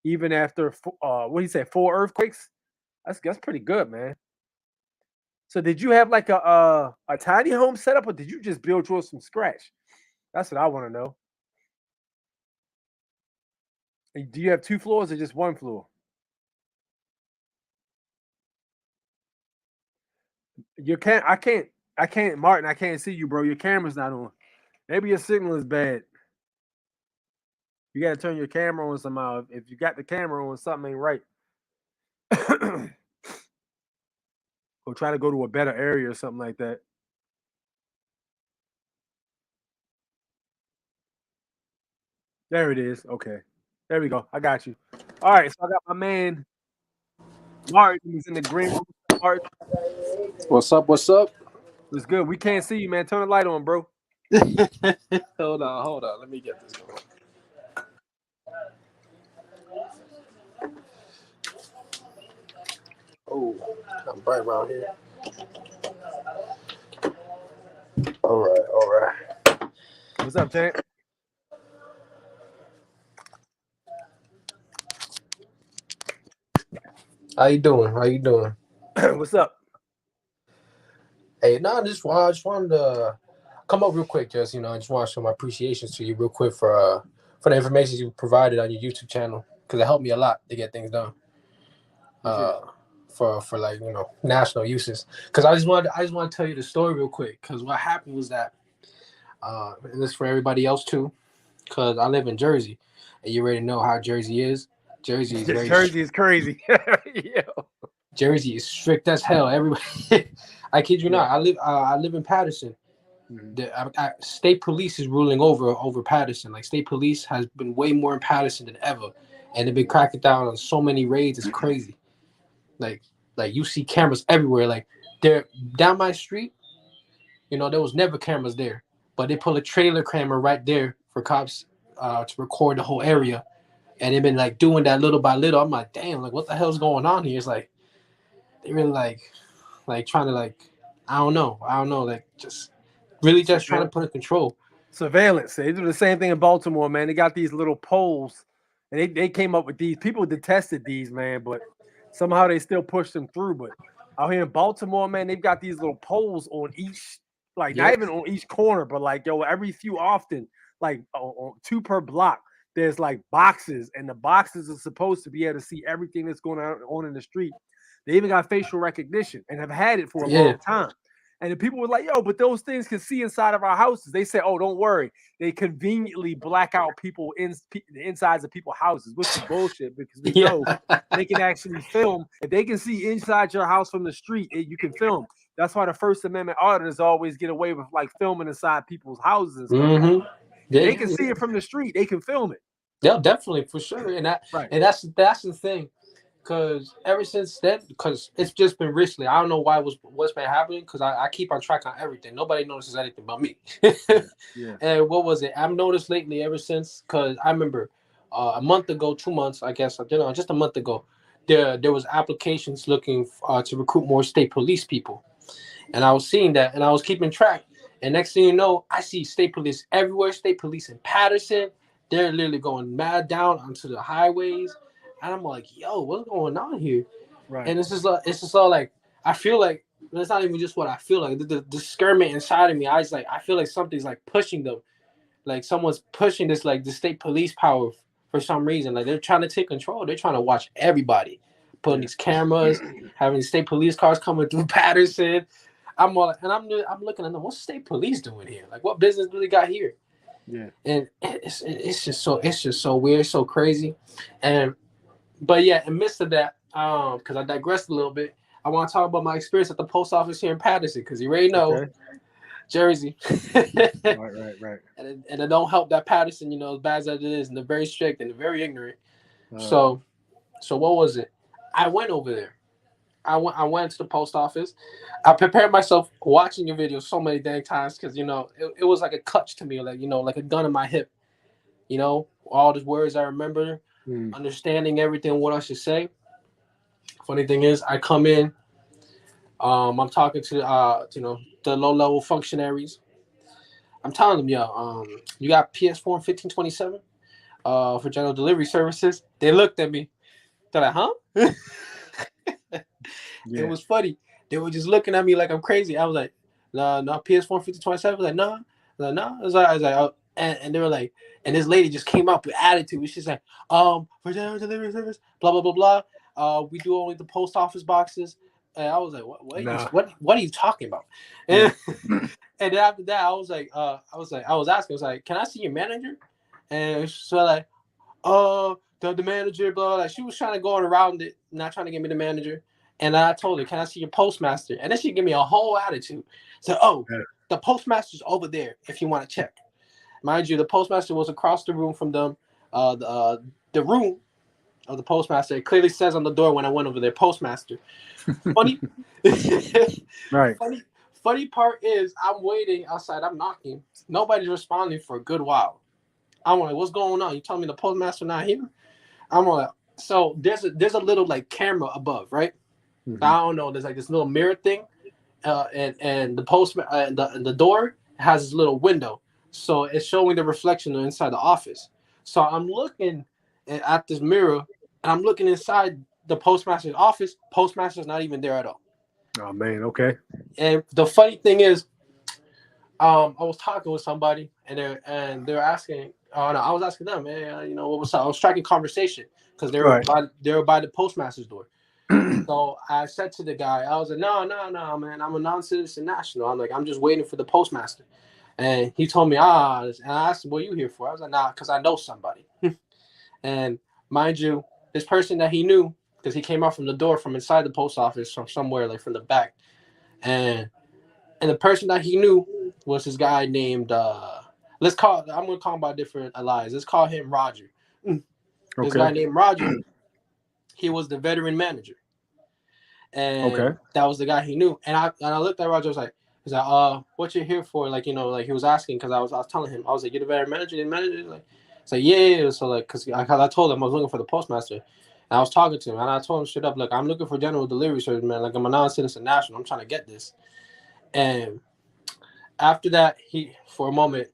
even after what do you say 4 earthquakes. That's pretty good, man. So did you have like a tiny home setup, or did you just build yours from scratch? That's what I want to know. And do you have 2 floors or just 1 floor? You can't. I can't, Martin. I can't see you, bro. Your camera's not on. Maybe your signal is bad. You got to turn your camera on somehow. If you got the camera on, something ain't right. Or try to go to a better area or something like that. There it is. Okay. There we go. I got you. All right. So I got my man Martin. He's in the green room. Martin, What's up? What's up? it's good. We can't see you, man. Turn the light on, bro. Hold on. Let me get this going. Oh, I'm bright around here. All right. What's up, champ? How you doing? What's up? Hey, no, I just wanted to come up real quick. I just want to show my appreciations to you real quick for the information you provided on your YouTube channel, because it helped me a lot to get things done. For like national uses. Because I just want to tell you the story real quick. Because what happened was that, and this for everybody else too, because I live in Jersey, and you already know how Jersey is. Jersey is crazy. Yeah. Jersey is strict as hell. Everybody, I kid you not. I live in Patterson. Mm-hmm. The state police is ruling over Patterson. Like, state police has been way more in Patterson than ever, and they've been cracking down on so many raids. It's crazy. Like you see cameras everywhere. Like, they're down my street. There was never cameras there, but they pull a trailer camera right there for cops to record the whole area, and they've been like doing that little by little. I'm like, damn, like what the hell's going on here? It's like they really like trying to I don't know, like just really just trying to put in control. Surveillance. They do the same thing in Baltimore, man. They got these little poles, and they came up with these. People detested these, man, but somehow they still pushed them through. But out here in Baltimore, man, they've got these little poles on each, not even on each corner, but every few often, on 2 per block. There's like boxes, and the boxes are supposed to be able to see everything that's going on in the street. They even got facial recognition and have had it for a long time. And the people were like, yo, but those things can see inside of our houses. They say, oh, don't worry. They conveniently black out people in the insides of people's houses, which is bullshit, because we know they can actually film. If they can see inside your house from the street, you can film. That's why the First Amendment auditors always get away with filming inside people's houses and stuff. Mm-hmm. They can see it from the street. They can film it. Yeah, definitely, for sure. And that's the thing. Because ever since then, because it's just been recently, I don't know what's been happening, because I keep on track on everything. Nobody notices anything but me. And what was it? I've noticed lately ever since, because I remember a month ago, 2 months, I guess, just a month ago, there was applications looking to recruit more state police people. And I was seeing that, and I was keeping track. And next thing you know, I see state police everywhere, state police in Patterson. They're literally going mad down onto the highways. And I'm like, yo, what's going on here? Right. And it's just all like, I feel like, it's not even just what I feel like. The discernment inside of me, I feel like something's like pushing them. Like someone's pushing this, like the state police power for some reason. Like they're trying to take control. They're trying to watch everybody. Putting these cameras, having state police cars coming through Patterson. I'm looking at them. What's state police doing here? Like, what business do they got here? Yeah. And it's just so weird, so crazy. But yeah, in midst of that, because I digressed a little bit, I want to talk about my experience at the post office here in Patterson, because you already know, Okay. Jersey. Right. And it don't help that Patterson, as bad as it is, and they're very strict and they're very ignorant. Uh, So what was it? I went over there. I went to the post office. I prepared myself watching your video so many dang times because it was like a clutch to me, like a gun in my hip. All the words I remember, understanding everything what I should say. Funny thing is, I come in, I'm talking to the low level functionaries. I'm telling them, you got PS4 and 1527 for general delivery services. They looked at me. They're like, huh? Yeah. It was funny. They were just looking at me like I'm crazy. I was like, no, PS4 5027. I was like, no. I was like, oh. And they were like, and this lady just came up with attitude. She's like, for general delivery service, blah blah blah blah. We do only the post office boxes. And I was like, what are you talking about? And and then after that, I was asking, can I see your manager? And so like, the manager, blah, blah. She was trying to go around it, not trying to get me the manager. And I told her, can I see your postmaster? And then she gave me a whole attitude. So, the postmaster's over there if you want to check. Mind you, the postmaster was across the room from them. The room of the postmaster, it clearly says on the door when I went over there, postmaster. Funny. Right. Funny part is I'm waiting outside. I'm knocking. Nobody's responding for a good while. I'm like, what's going on? You telling me the postmaster not here? I'm like, so there's a little like camera above, right? Mm-hmm. I don't know. There's like this little mirror thing, and the postman the door has this little window, so it's showing the reflection inside the office. So I'm looking at this mirror, and I'm looking inside the postmaster's office. Postmaster's not even there at all. Oh man, okay. And the funny thing is, I was talking with somebody, and they're asking. No, I was asking them, man, what was up? I was tracking conversation because they were by the postmaster's door. So I said to the guy, I was like, no, man, I'm a non-citizen national. I'm like, I'm just waiting for the postmaster. And he told me, and I asked him, what are you here for? I was like, nah, because I know somebody. And mind you, this person that he knew, because he came out from the door from inside the post office from somewhere, like from the back. And the person that he knew was this guy named, I'm going to call him by different allies. Let's call him Roger. This guy named Roger, he was the veteran manager. And that was the guy he knew. And I looked at Roger, I was like, what you here for? Like, like he was asking, because I was telling him, I was like, you're the veteran manager? Like, it's like, yeah. So like, because I told him I was looking for the postmaster. And I was talking to him, and I told him straight up, like, I'm looking for general delivery service, man. Like, I'm a non-citizen national. I'm trying to get this. And after that, he, for a moment,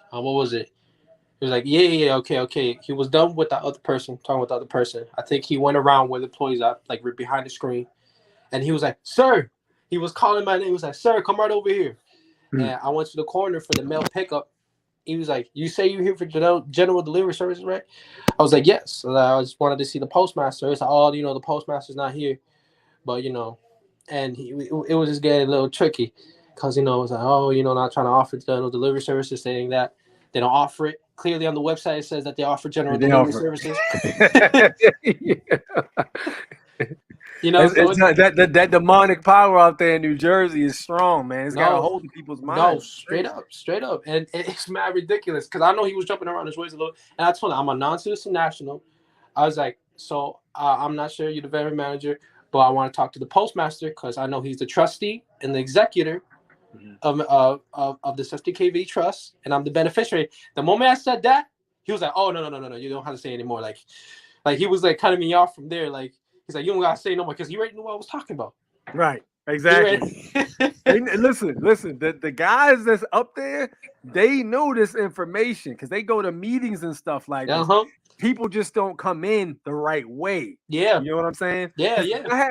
what was it? He was like, yeah, okay. He was done with that other person, talking with the other person. I think he went around where the employees are, like, right behind the screen. And he was like, sir. He was calling my name. He was like, sir, come right over here. And I went to the corner for the mail pickup. He was like, you say you're here for general delivery services, right? I was like, yes. So I just wanted to see the postmaster. It's like, the postmaster's not here. But, and it was just getting a little tricky. Because, it was like, not trying to offer general delivery services, saying that they don't offer it. Clearly on the website, it says that they offer general delivery services. That demonic power out there in New Jersey is strong, man. It's got a hold of people's minds. No, straight up. And it's mad ridiculous because I know he was jumping around his ways a little. And I told him, I'm a non-citizen national. I was like, so I'm not sure you're the veteran manager, but I want to talk to the postmaster because I know he's the trustee and the executor of the 50KV trust, and I'm the beneficiary. The moment I said that, he was like, oh, no, you don't have to say anymore. Like he was like cutting me off from there. Like, he's like, you don't gotta say no more because he already knew what I was talking about. Right, exactly. Listen. The guys that's up there, they know this information because they go to meetings and stuff like this. People just don't come in the right way. Yeah, you know what I'm saying? Yeah.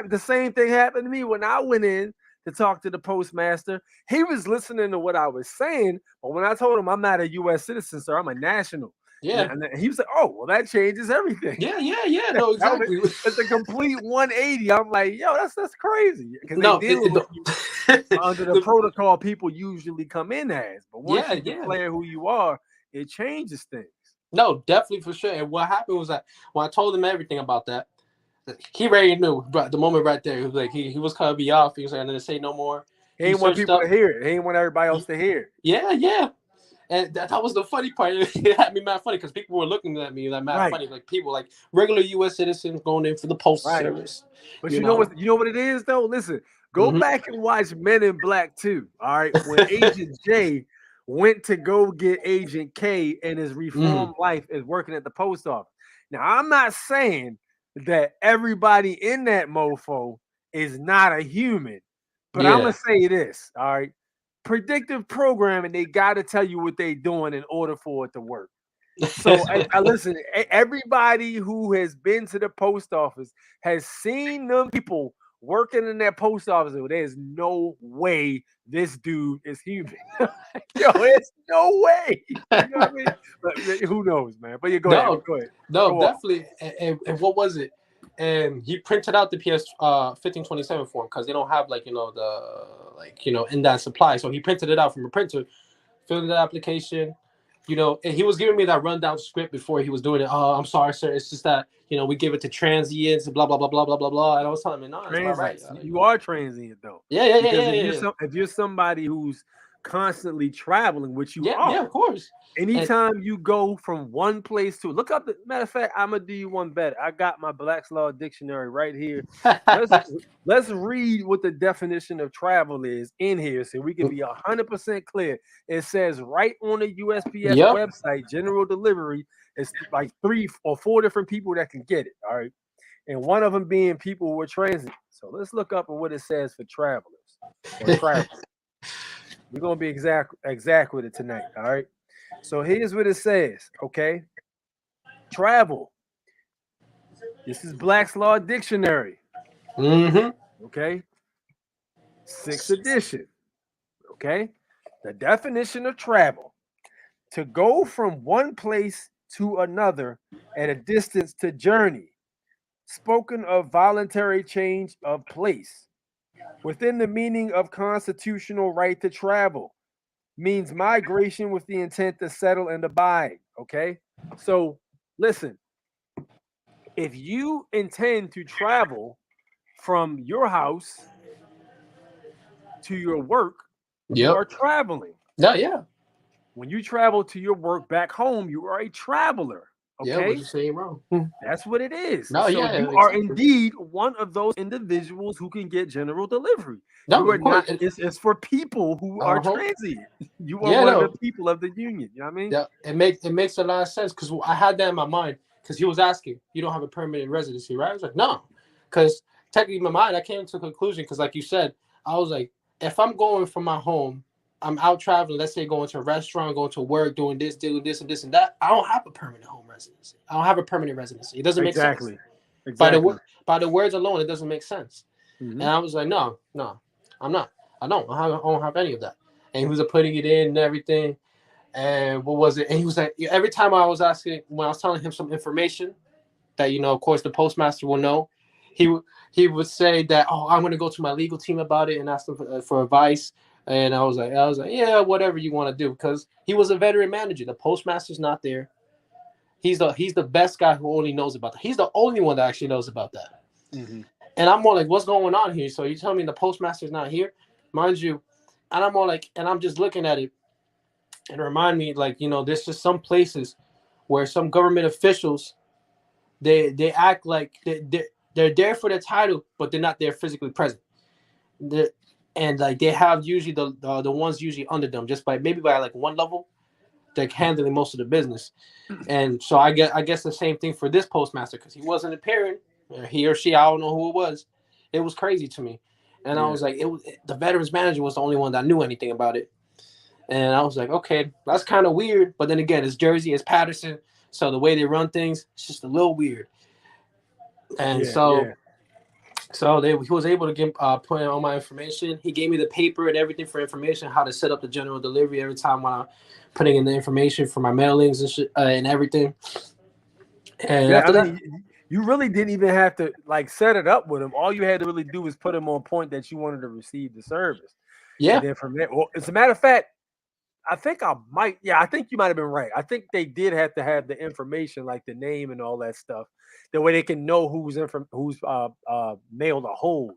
The same thing happened to me when I went in to talk to the postmaster. He was listening to what I was saying, but when I told him I'm not a U.S. citizen, sir, I'm a national. Yeah. And then he was like, "Oh, well, that changes everything." Yeah. No, exactly. It's a complete 180. I'm like, "Yo, that's crazy." Because No, they deal with you under the protocol people usually come in as. But once you declare who you are, it changes things. No, definitely for sure. And what happened was that when I told him everything about that, he already knew the moment right there. He was like, he was cutting me off. He was like, "I'm gonna say no more." He ain't want people to hear it. He ain't want everybody else to hear it. Yeah. And that was the funny part. It had me mad funny because people were looking at me like mad funny, like people like regular U.S. citizens going in for the postal service. But you know what it is though. Listen, go back and watch Men in Black 2. All right, when Agent J went to go get Agent K in his reformed life as working at the post office. Now, I'm not saying that everybody in that mofo is not a human, but I'm gonna say this. All right. Predictive programming, they got to tell you what they're doing in order for it to work. So I listen, everybody who has been to the post office has seen them people working in that post office. There's no way this dude is human. Yo, there's no way. You know what I mean? But, who knows, man? But go ahead. No, definitely. And what was it? And he printed out the PS 1527 form because they don't have in that supply. So he printed it out from a printer, filled in the application, and he was giving me that rundown script before he was doing it. "Oh, I'm sorry, sir. It's just that, we give it to transients, blah, blah, blah, blah, blah, blah, blah." And I was telling him, "No, it's not right." You are transient, though. Yeah. If you're somebody who's constantly traveling, which you are. Yeah, of course. Anytime you go from one place to look up matter of fact, I'm gonna do you one better. I got my Black's Law Dictionary right here. Let's read what the definition of travel is in here so we can be 100% clear. It says right on the USPS website, general delivery. It's like 3 or 4 different people that can get it. All right. And one of them being people who are transit. So let's look up at what it says for travelers or travelers. We're gonna be exact with it tonight. All right. So here's what it says, okay? Travel. This is Black's Law Dictionary. Okay? 6th edition. Okay? The definition of travel. To go from one place to another at a distance to journey. Spoken of voluntary change of place. Within the meaning of constitutional right to travel. Means migration with the intent to settle and abide. Okay, so listen, if you intend to travel from your house to your work, you are traveling. Yeah. When you travel to your work back home, you are a traveler. Okay, yeah, what you saying wrong? That's what it is. No, so yeah, you are indeed one of those individuals who can get general delivery. No, you are not. It's for people who are transient. You are one of the people of the union. You know what I mean? Yeah, it makes a lot of sense because I had that in my mind because he was asking, "You don't have a permanent residency, right?" I was like, "No," because technically in my mind I came to a conclusion because, like you said, I was like, if I'm going from my home, I'm out traveling, let's say going to a restaurant, going to work, doing this and this and that, I don't have a permanent home residency. I don't have a permanent residency. It doesn't make sense. Exactly. By the words alone, it doesn't make sense. And I was like, no, I'm not. I don't have any of that. And he was putting it in and everything. And what was it? And he was like, every time I was asking, when I was telling him some information that, of course, the postmaster will know, he would say that, "Oh, I'm going to go to my legal team about it and ask them for advice." And I was like, yeah, whatever you want to do, because he was a veteran manager. The postmaster's not there. He's the best guy who only knows about that. He's the only one that actually knows about that. And I'm more like, what's going on here? So you tell me the postmaster's not here, mind you, and I'm more like, and I'm just looking at it and remind me, like, there's just some places where some government officials, they act like they're there for the title, but they're not there physically present. And like they have usually the ones usually under them, just by like one level, they're handling most of the business. And so I guess the same thing for this postmaster, because he wasn't appearing, he or she, I don't know who it was. It was crazy to me, and I was like, the veterans manager was the only one that knew anything about it. And I was like, okay, that's kind of weird. But then again, it's Jersey, it's Patterson, so the way they run things, it's just a little weird. And So he was able to get put in all my information. He gave me the paper and everything for information, how to set up the general delivery every time when I'm putting in the information for my mailings and shit, and everything. And Yeah, after I that, mean, you really didn't even have to like set it up with him. All you had to really do was put him on point that you wanted to receive the service. yeah, And then from there, well, as a matter of fact, I think I think you might have been right. I think they did have to have the information, like the name and all that stuff, the way they can know who's mail to hold.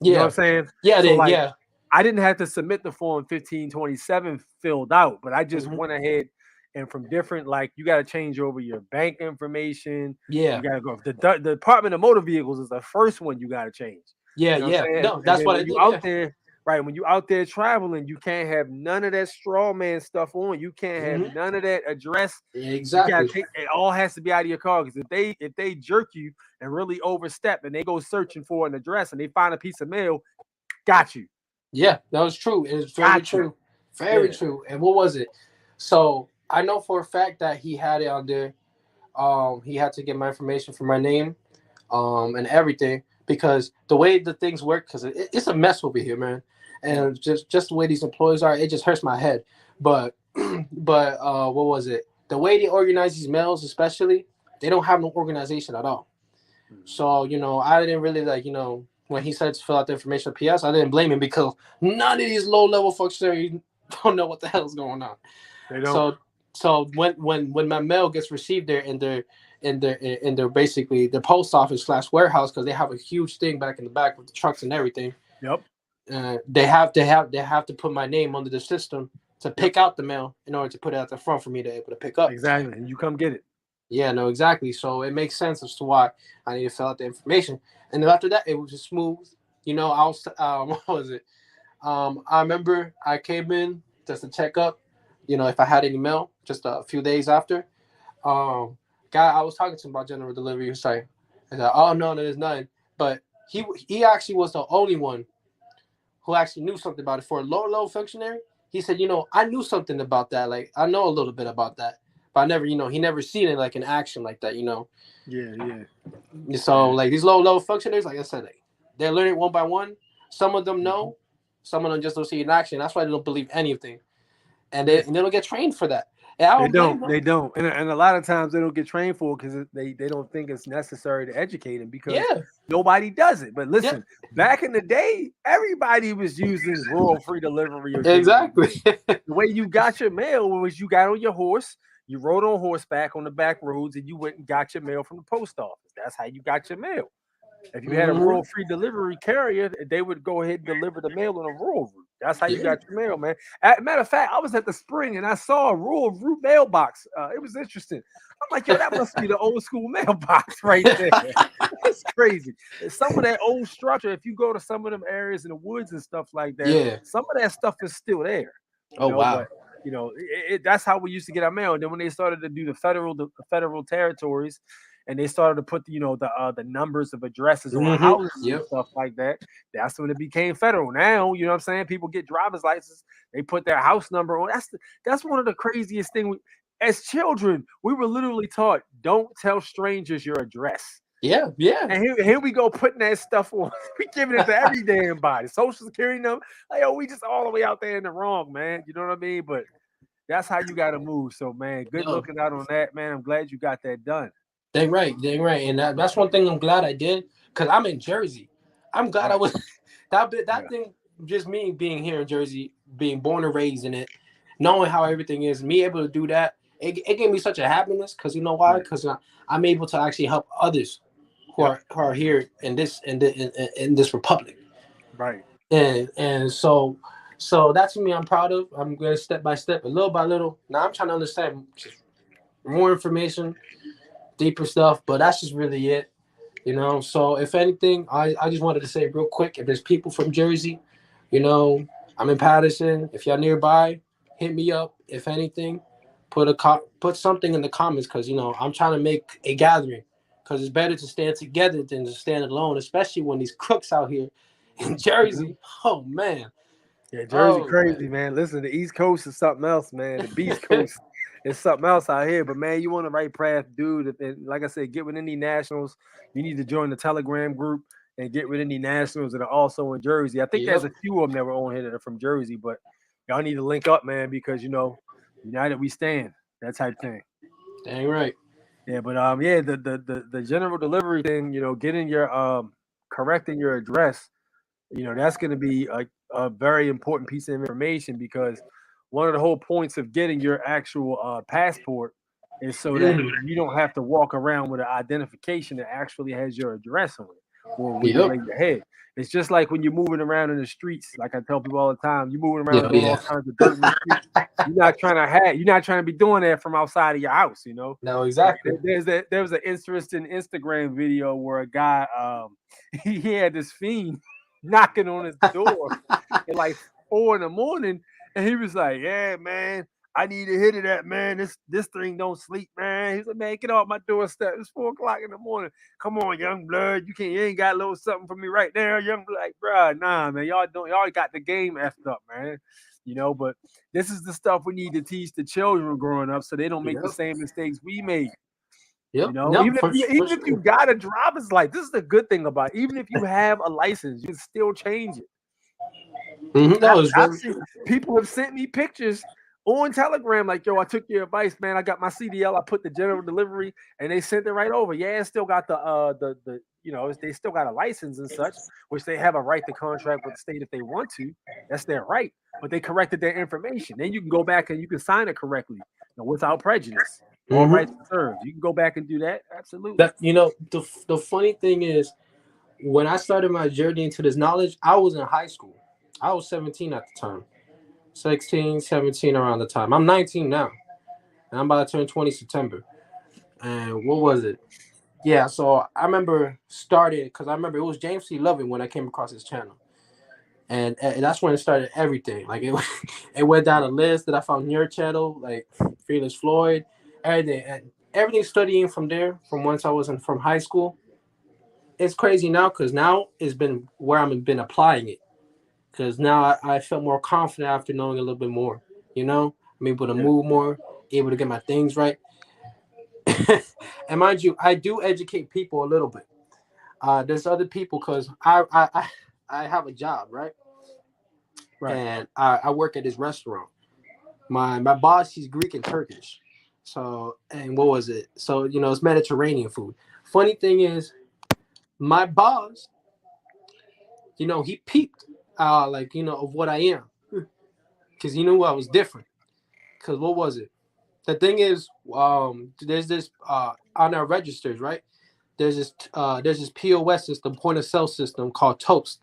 You know what I'm yeah, saying? yeah, So then like, yeah, I didn't have to submit the form 1527 filled out, but I just mhm, went ahead and from different, like, you got to change over your bank information. You yeah, got to go. The Department of Motor Vehicles is the first one you got to change. yeah, You know what yeah. I'm saying? No, And that's then what I when you did. out Yeah, there, right, when you out there traveling, you can't have none of that straw man stuff on. You can't have hmm none of that address. You got to exactly. take it. All has to be out of your car, because if they jerk you and really overstep and they go searching for an address and they find a piece of mail, got you. Yeah, that was true. It's very Got you. true. Very Yeah. true. And what was it? So I know for a fact that he had it on there. He had to get my information for my name, and everything, because the way the things work, because it's a mess over here, man. And just the way these employees are, it just hurts my head. But what was it? The way they organize these mails, especially, they don't have no organization at all. So, I didn't really when he said to fill out the information on PS, I didn't blame him, because none of these low level functionaries don't know what the hell's going on. They don't. So when my mail gets received there in their basically the post office / warehouse, because they have a huge thing back in the back with the trucks and everything. Yep. They have to put my name under the system to pick out the mail in order to put it at the front for me to be able to pick up. Exactly. And you come get it. Yeah, no, exactly. So it makes sense as to why I need to fill out the information. And then after that, it was just smooth. I was what was it? I remember I came in just to check up, if I had any mail, just a few days after. Guy I was talking to him about general delivery, he was like, "Oh no, there's nothing." But he actually was the only one who actually knew something about it. For a low functionary, he said, I knew something about that. Like, I know a little bit about that, but I never, he never seen it like in action like that. Yeah. So like these low functionaries, like I said, they're learning one by one. Some of them know, some of them just don't see it in action. That's why they don't believe anything, and they don't get trained for that. And I don't blame them. They don't. And a lot of times they don't get trained for it because they don't think it's necessary to educate them, because nobody does it. But listen, back in the day, everybody was using rural free delivery. Exactly. The way you got your mail was you got on your horse, you rode on horseback on the back roads, and you went and got your mail from the post office. That's how you got your mail. If you had a rural free delivery carrier, they would go ahead and deliver the mail on a rural route. That's how you got your mail, man. Matter of fact, I was at the Spring and I saw a rural route mailbox. It was interesting. I'm like, yo, that must be the old school mailbox right there. It's crazy. Some of that old structure, if you go to some of them areas in the woods and stuff like that, some of that stuff is still there. Wow. But, that's how we used to get our mail. And then when they started to do the federal territories, and they started to put the numbers of addresses on houses and stuff like that, that's when it became federal. Now, you know what I'm saying? People get driver's licenses, they put their house number on. That's one of the craziest things. As children, we were literally taught, don't tell strangers your address. Yeah. And here we go putting that stuff on. We giving it to every damn body. Social security number. Like, we just all the way out there in the wrong, man. You know what I mean? But that's how you got to move. So, man, good looking out on that, man. I'm glad you got that done. Dang right. And that's one thing I'm glad I did, because I'm in Jersey. I'm glad I was that thing. Just me being here in Jersey, being born and raised in it, knowing how everything is, me able to do that, it gave me such a happiness. Because you know why? Because I'm able to actually help others who are here in this republic. Right. And so that's me. I'm proud of. I'm going step by step, little by little. Now I'm trying to understand more information, deeper stuff, but that's just really it. So if anything, I just wanted to say real quick, if there's people from Jersey, I'm in Patterson. If y'all nearby, hit me up. If anything, put something in the comments, because I'm trying to make a gathering, because it's better to stand together than to stand alone, especially when these crooks out here in Jersey. Oh man. Yeah, Jersey crazy, man. Listen, the East Coast is something else, man. The Beast Coast is something else out here. But man, you on the right path, dude. And like I said, get with any nationals. You need to join the Telegram group. and get with any nationals that are also in Jersey. I think there's a few of them that were on here that are from Jersey, but y'all need to link up, man, because united we stand, that type thing. Dang right. Yeah, but the general delivery thing, getting your correcting your address, that's going to be a very important piece of information, because one of the whole points of getting your actual passport is so that you don't have to walk around with an identification that actually has your address on it, or when you lay your head. It's just like when you're moving around in the streets. Like I tell people all the time, you're moving around doing all kinds of dirt in the streets. You're not trying to be doing that from outside of your house, No, exactly. There was an interesting Instagram video where a guy he had this fiend knocking on his door at like 4 a.m, and he was like, "Yeah, man, I need to hit it at, man. This thing don't sleep, man." He's like, "Man, get off my doorstep. It's 4 o'clock in the morning. Come on, young blood. You ain't got a little something for me right there, young blood." Like, bruh, nah, man. Y'all got the game effed up, man. But this is the stuff we need to teach the children growing up, so they don't make the same mistakes we made. Even if you got a driver's license, this is the good thing about it. Even if you have a license, you can still change it. I've seen people have sent me pictures on Telegram like, "Yo, I took your advice, man. I got my CDL. I put the general delivery, and they sent it right over." Yeah, it's still got they still got a license and such, which they have a right to contract with the state if they want to. That's their right. But they corrected their information. Then you can go back and you can sign it correctly, without prejudice. All rights reserved. You can go back and do that. Absolutely. The funny thing is, when I started my journey into this knowledge, I was in high school. I was 17 at the time. 16, 17 around the time. I'm 19 now. And I'm about to turn 20 September. And what was it? Yeah, so I remember because I remember it was James C. Loving when I came across his channel. And that's when it started everything. Like it went down a list that I found your channel, like Fearless Floyd, everything. And everything studying from there, from once I was from high school. It's crazy now because now it's been where I've been applying it. Because now I felt more confident after knowing a little bit more. I'm able to move more, able to get my things right. And mind you, I do educate people a little bit. There's other people because I have a job, right? And I work at this restaurant. My boss, he's Greek and Turkish. So, and what was it? So, it's Mediterranean food. Funny thing is, my boss, he peeped, of what I am. Because he knew I was different. Because what was it? The thing is, there's this, on our registers, right? There's this POS system, point of sale system called Toast.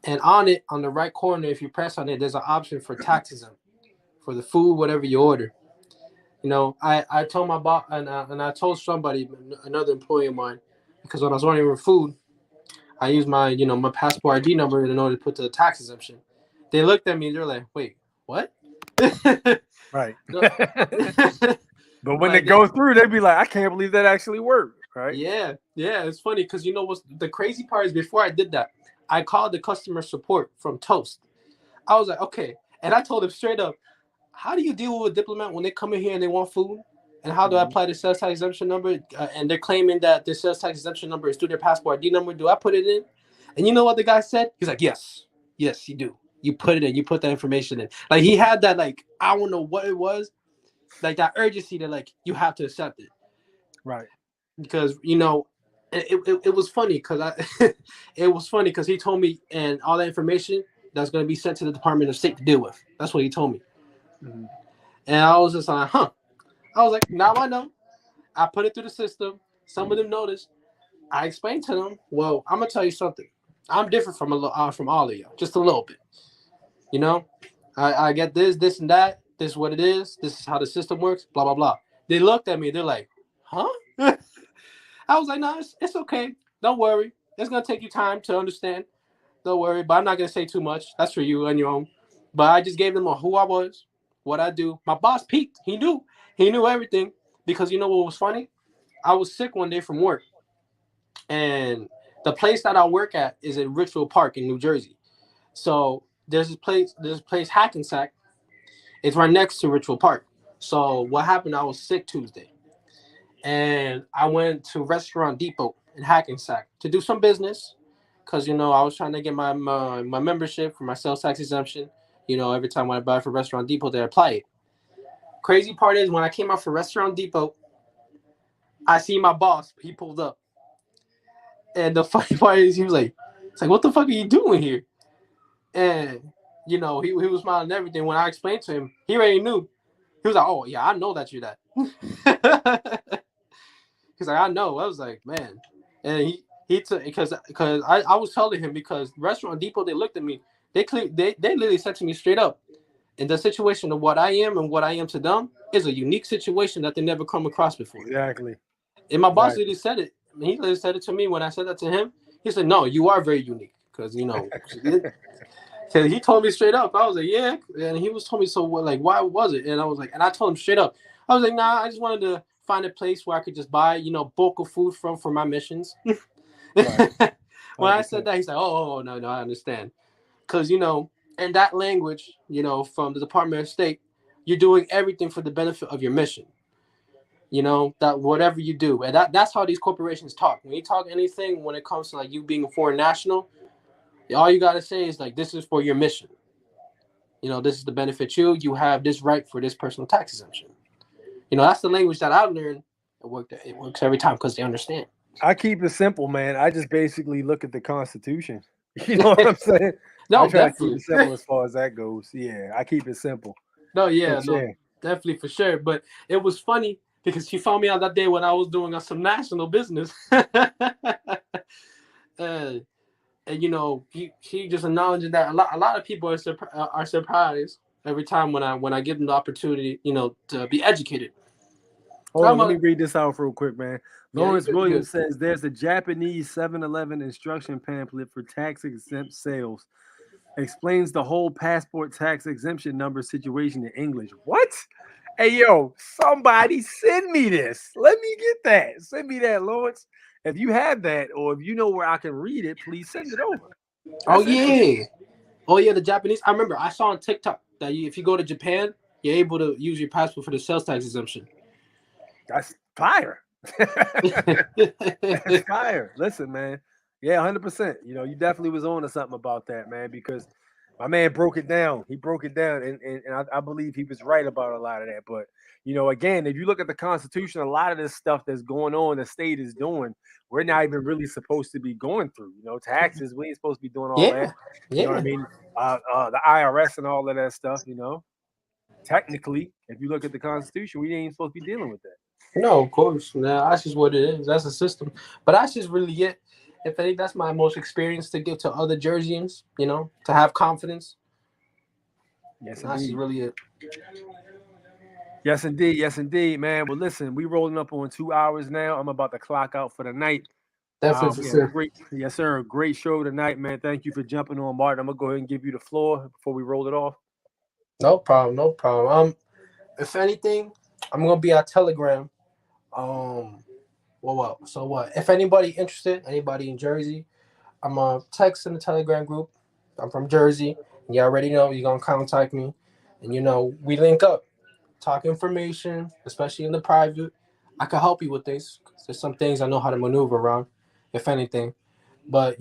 And on it, on the right corner, if you press on it, there's an option for tax exempt for the food, whatever you order. I told my boss, and I told somebody, another employee of mine, because when I was ordering food, I used my passport ID number in order to put the tax exemption. They looked at me, they're like, "Wait, what?" Right. But when they go through, they'd be like, "I can't believe that actually worked." Right? Yeah. It's funny because what's the crazy part is before I did that, I called the customer support from Toast. I was like, okay. And I told them straight up, how do you deal with a diplomat when they come in here and they want food? And how do I apply the sales tax exemption number? And they're claiming that the sales tax exemption number is through their passport ID number. Do I put it in? And you know what the guy said? He's like, yes, you do. You put it in. You put that information in. Like he had that, like, I don't know what it was, like that urgency that like you have to accept it. Right. Because it was funny because he told me and all that information that's going to be sent to the Department of State to deal with. That's what he told me. Mm-hmm. And I was just like, I was like, now I know. I put it through the system. Some of them noticed. I explained to them, well, I'm gonna tell you something. I'm different from all of you, just a little bit. I get this and that. This is what it is. This is how the system works. Blah blah blah. They looked at me. They're like, huh? I was like, no, it's okay. Don't worry. It's gonna take you time to understand. Don't worry. But I'm not gonna say too much. That's for you on your own. But I just gave them who I was, what I do. My boss peeked. He knew everything because you know what was funny? I was sick one day from work, and the place that I work at is in Richfield Park in New Jersey. So there's this place Hackensack. It's right next to Richfield Park. So what happened? I was sick Tuesday, and I went to Restaurant Depot in Hackensack to do some business, because I was trying to get my membership for my sales tax exemption. Every time when I buy for Restaurant Depot, they apply it. Crazy part is when I came out for Restaurant Depot, I see my boss. He pulled up, and the funny part is he was like, "It's like, what the fuck are you doing here?" And he was smiling and everything. When I explained to him, he already knew. He was like, "Oh yeah, I know that you're that." He's like, "I know." I was like, "Man," and he took because I was telling him, because Restaurant Depot, they looked at me. They literally said to me straight up, in the situation of what I am and what I am to them is a unique situation that they never come across before. Exactly. And my boss literally said it. He literally said it to me when I said that to him. He said, "No, you are very unique," because because he told me straight up. I was like, "Yeah," and he was told me, "So what? Like, why was it?" And I was like, and I told him straight up. I was like, "Nah, I just wanted to find a place where I could just buy, bulk of food from for my missions." When I said that, he's like, "Oh, no, I understand," because in that language, from the Department of State, you're doing everything for the benefit of your mission. That whatever you do, and that's how these corporations talk. When you talk anything, when it comes to like you being a foreign national, all you gotta say is like, this is for your mission. This is to benefit you. You have this right for this personal tax exemption. That's the language that I learned. It works every time because they understand. I keep it simple, man. I just basically look at the Constitution. You know what I'm saying? No, I try definitely. to keep it simple as far as that goes. Yeah, I keep it simple. No, yeah, no, definitely for sure. But it was funny because she found me out that day when I was doing some national business. And she just acknowledging that a lot of people are surprised every time when I give them the opportunity, to be educated. Hold on, let me read this out real quick, man. Lawrence Williams good. says there's a Japanese 7-Eleven instruction pamphlet for tax exempt sales. Explains the whole passport tax exemption number situation in English. What? Hey, yo, somebody send me this. Let me get that. Send me that, Lawrence. If you have that, or if you know where I can read it, please send it over. Oh yeah, the Japanese. I remember I saw on TikTok that if you go to Japan, you're able to use your passport for the sales tax exemption. That's fire. That's fire. Listen, man. Yeah, 100%. You definitely was on to something about that, man, because my man broke it down. He broke it down, and I believe he was right about a lot of that. But, again, if you look at the Constitution, a lot of this stuff that's going on, the state is doing, we're not even really supposed to be going through. Taxes, we ain't supposed to be doing all that. You know what I mean? The IRS and all of that stuff, Technically, if you look at the Constitution, we ain't supposed to be dealing with that. No, of course. No, that's just what it is. That's the system. But that's just really it. If anything, that's my most experience to give to other Jerseyans, to have confidence. Yes, that's just really it. Yes, indeed. Yes, indeed, man. Well, listen, we rolling up on 2 hours now. I'm about to clock out for the night. Definitely. Yes, sir. Great show tonight, man. Thank you for jumping on, Martin. I'm going to go ahead and give you the floor before we roll it off. No problem. If anything, I'm going to be on Telegram. So what? If anybody interested, anybody in Jersey, I'm on text in the Telegram group. I'm from Jersey. You already know you're going to contact me. And, we link up. Talk information, especially in the private. I can help you with this. There's some things I know how to maneuver around, if anything. But,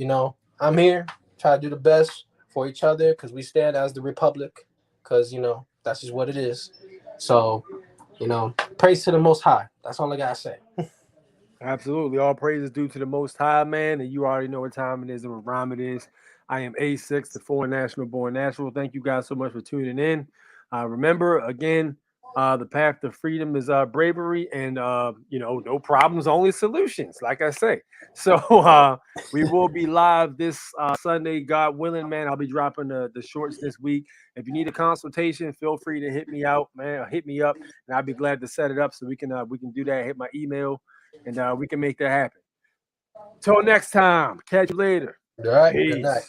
I'm here. Try to do the best for each other because we stand as the Republic. Because, that's just what it is. So, praise to the Most High. That's all I got to say. Absolutely. All praise is due to the Most High, man. And you already know what time it is and what rhyme it is. I am A6, the foreign national born natural. Thank you guys so much for tuning in. Remember, again, the path to freedom is bravery and, no problems, only solutions, like I say. So we will be live this Sunday, God willing, man. I'll be dropping the shorts this week. If you need a consultation, feel free to hit me out, man. Hit me up, and I'll be glad to set it up so we can do that. Hit my email, and we can make that happen. Till next time. Catch you later. All right. Peace. Good night.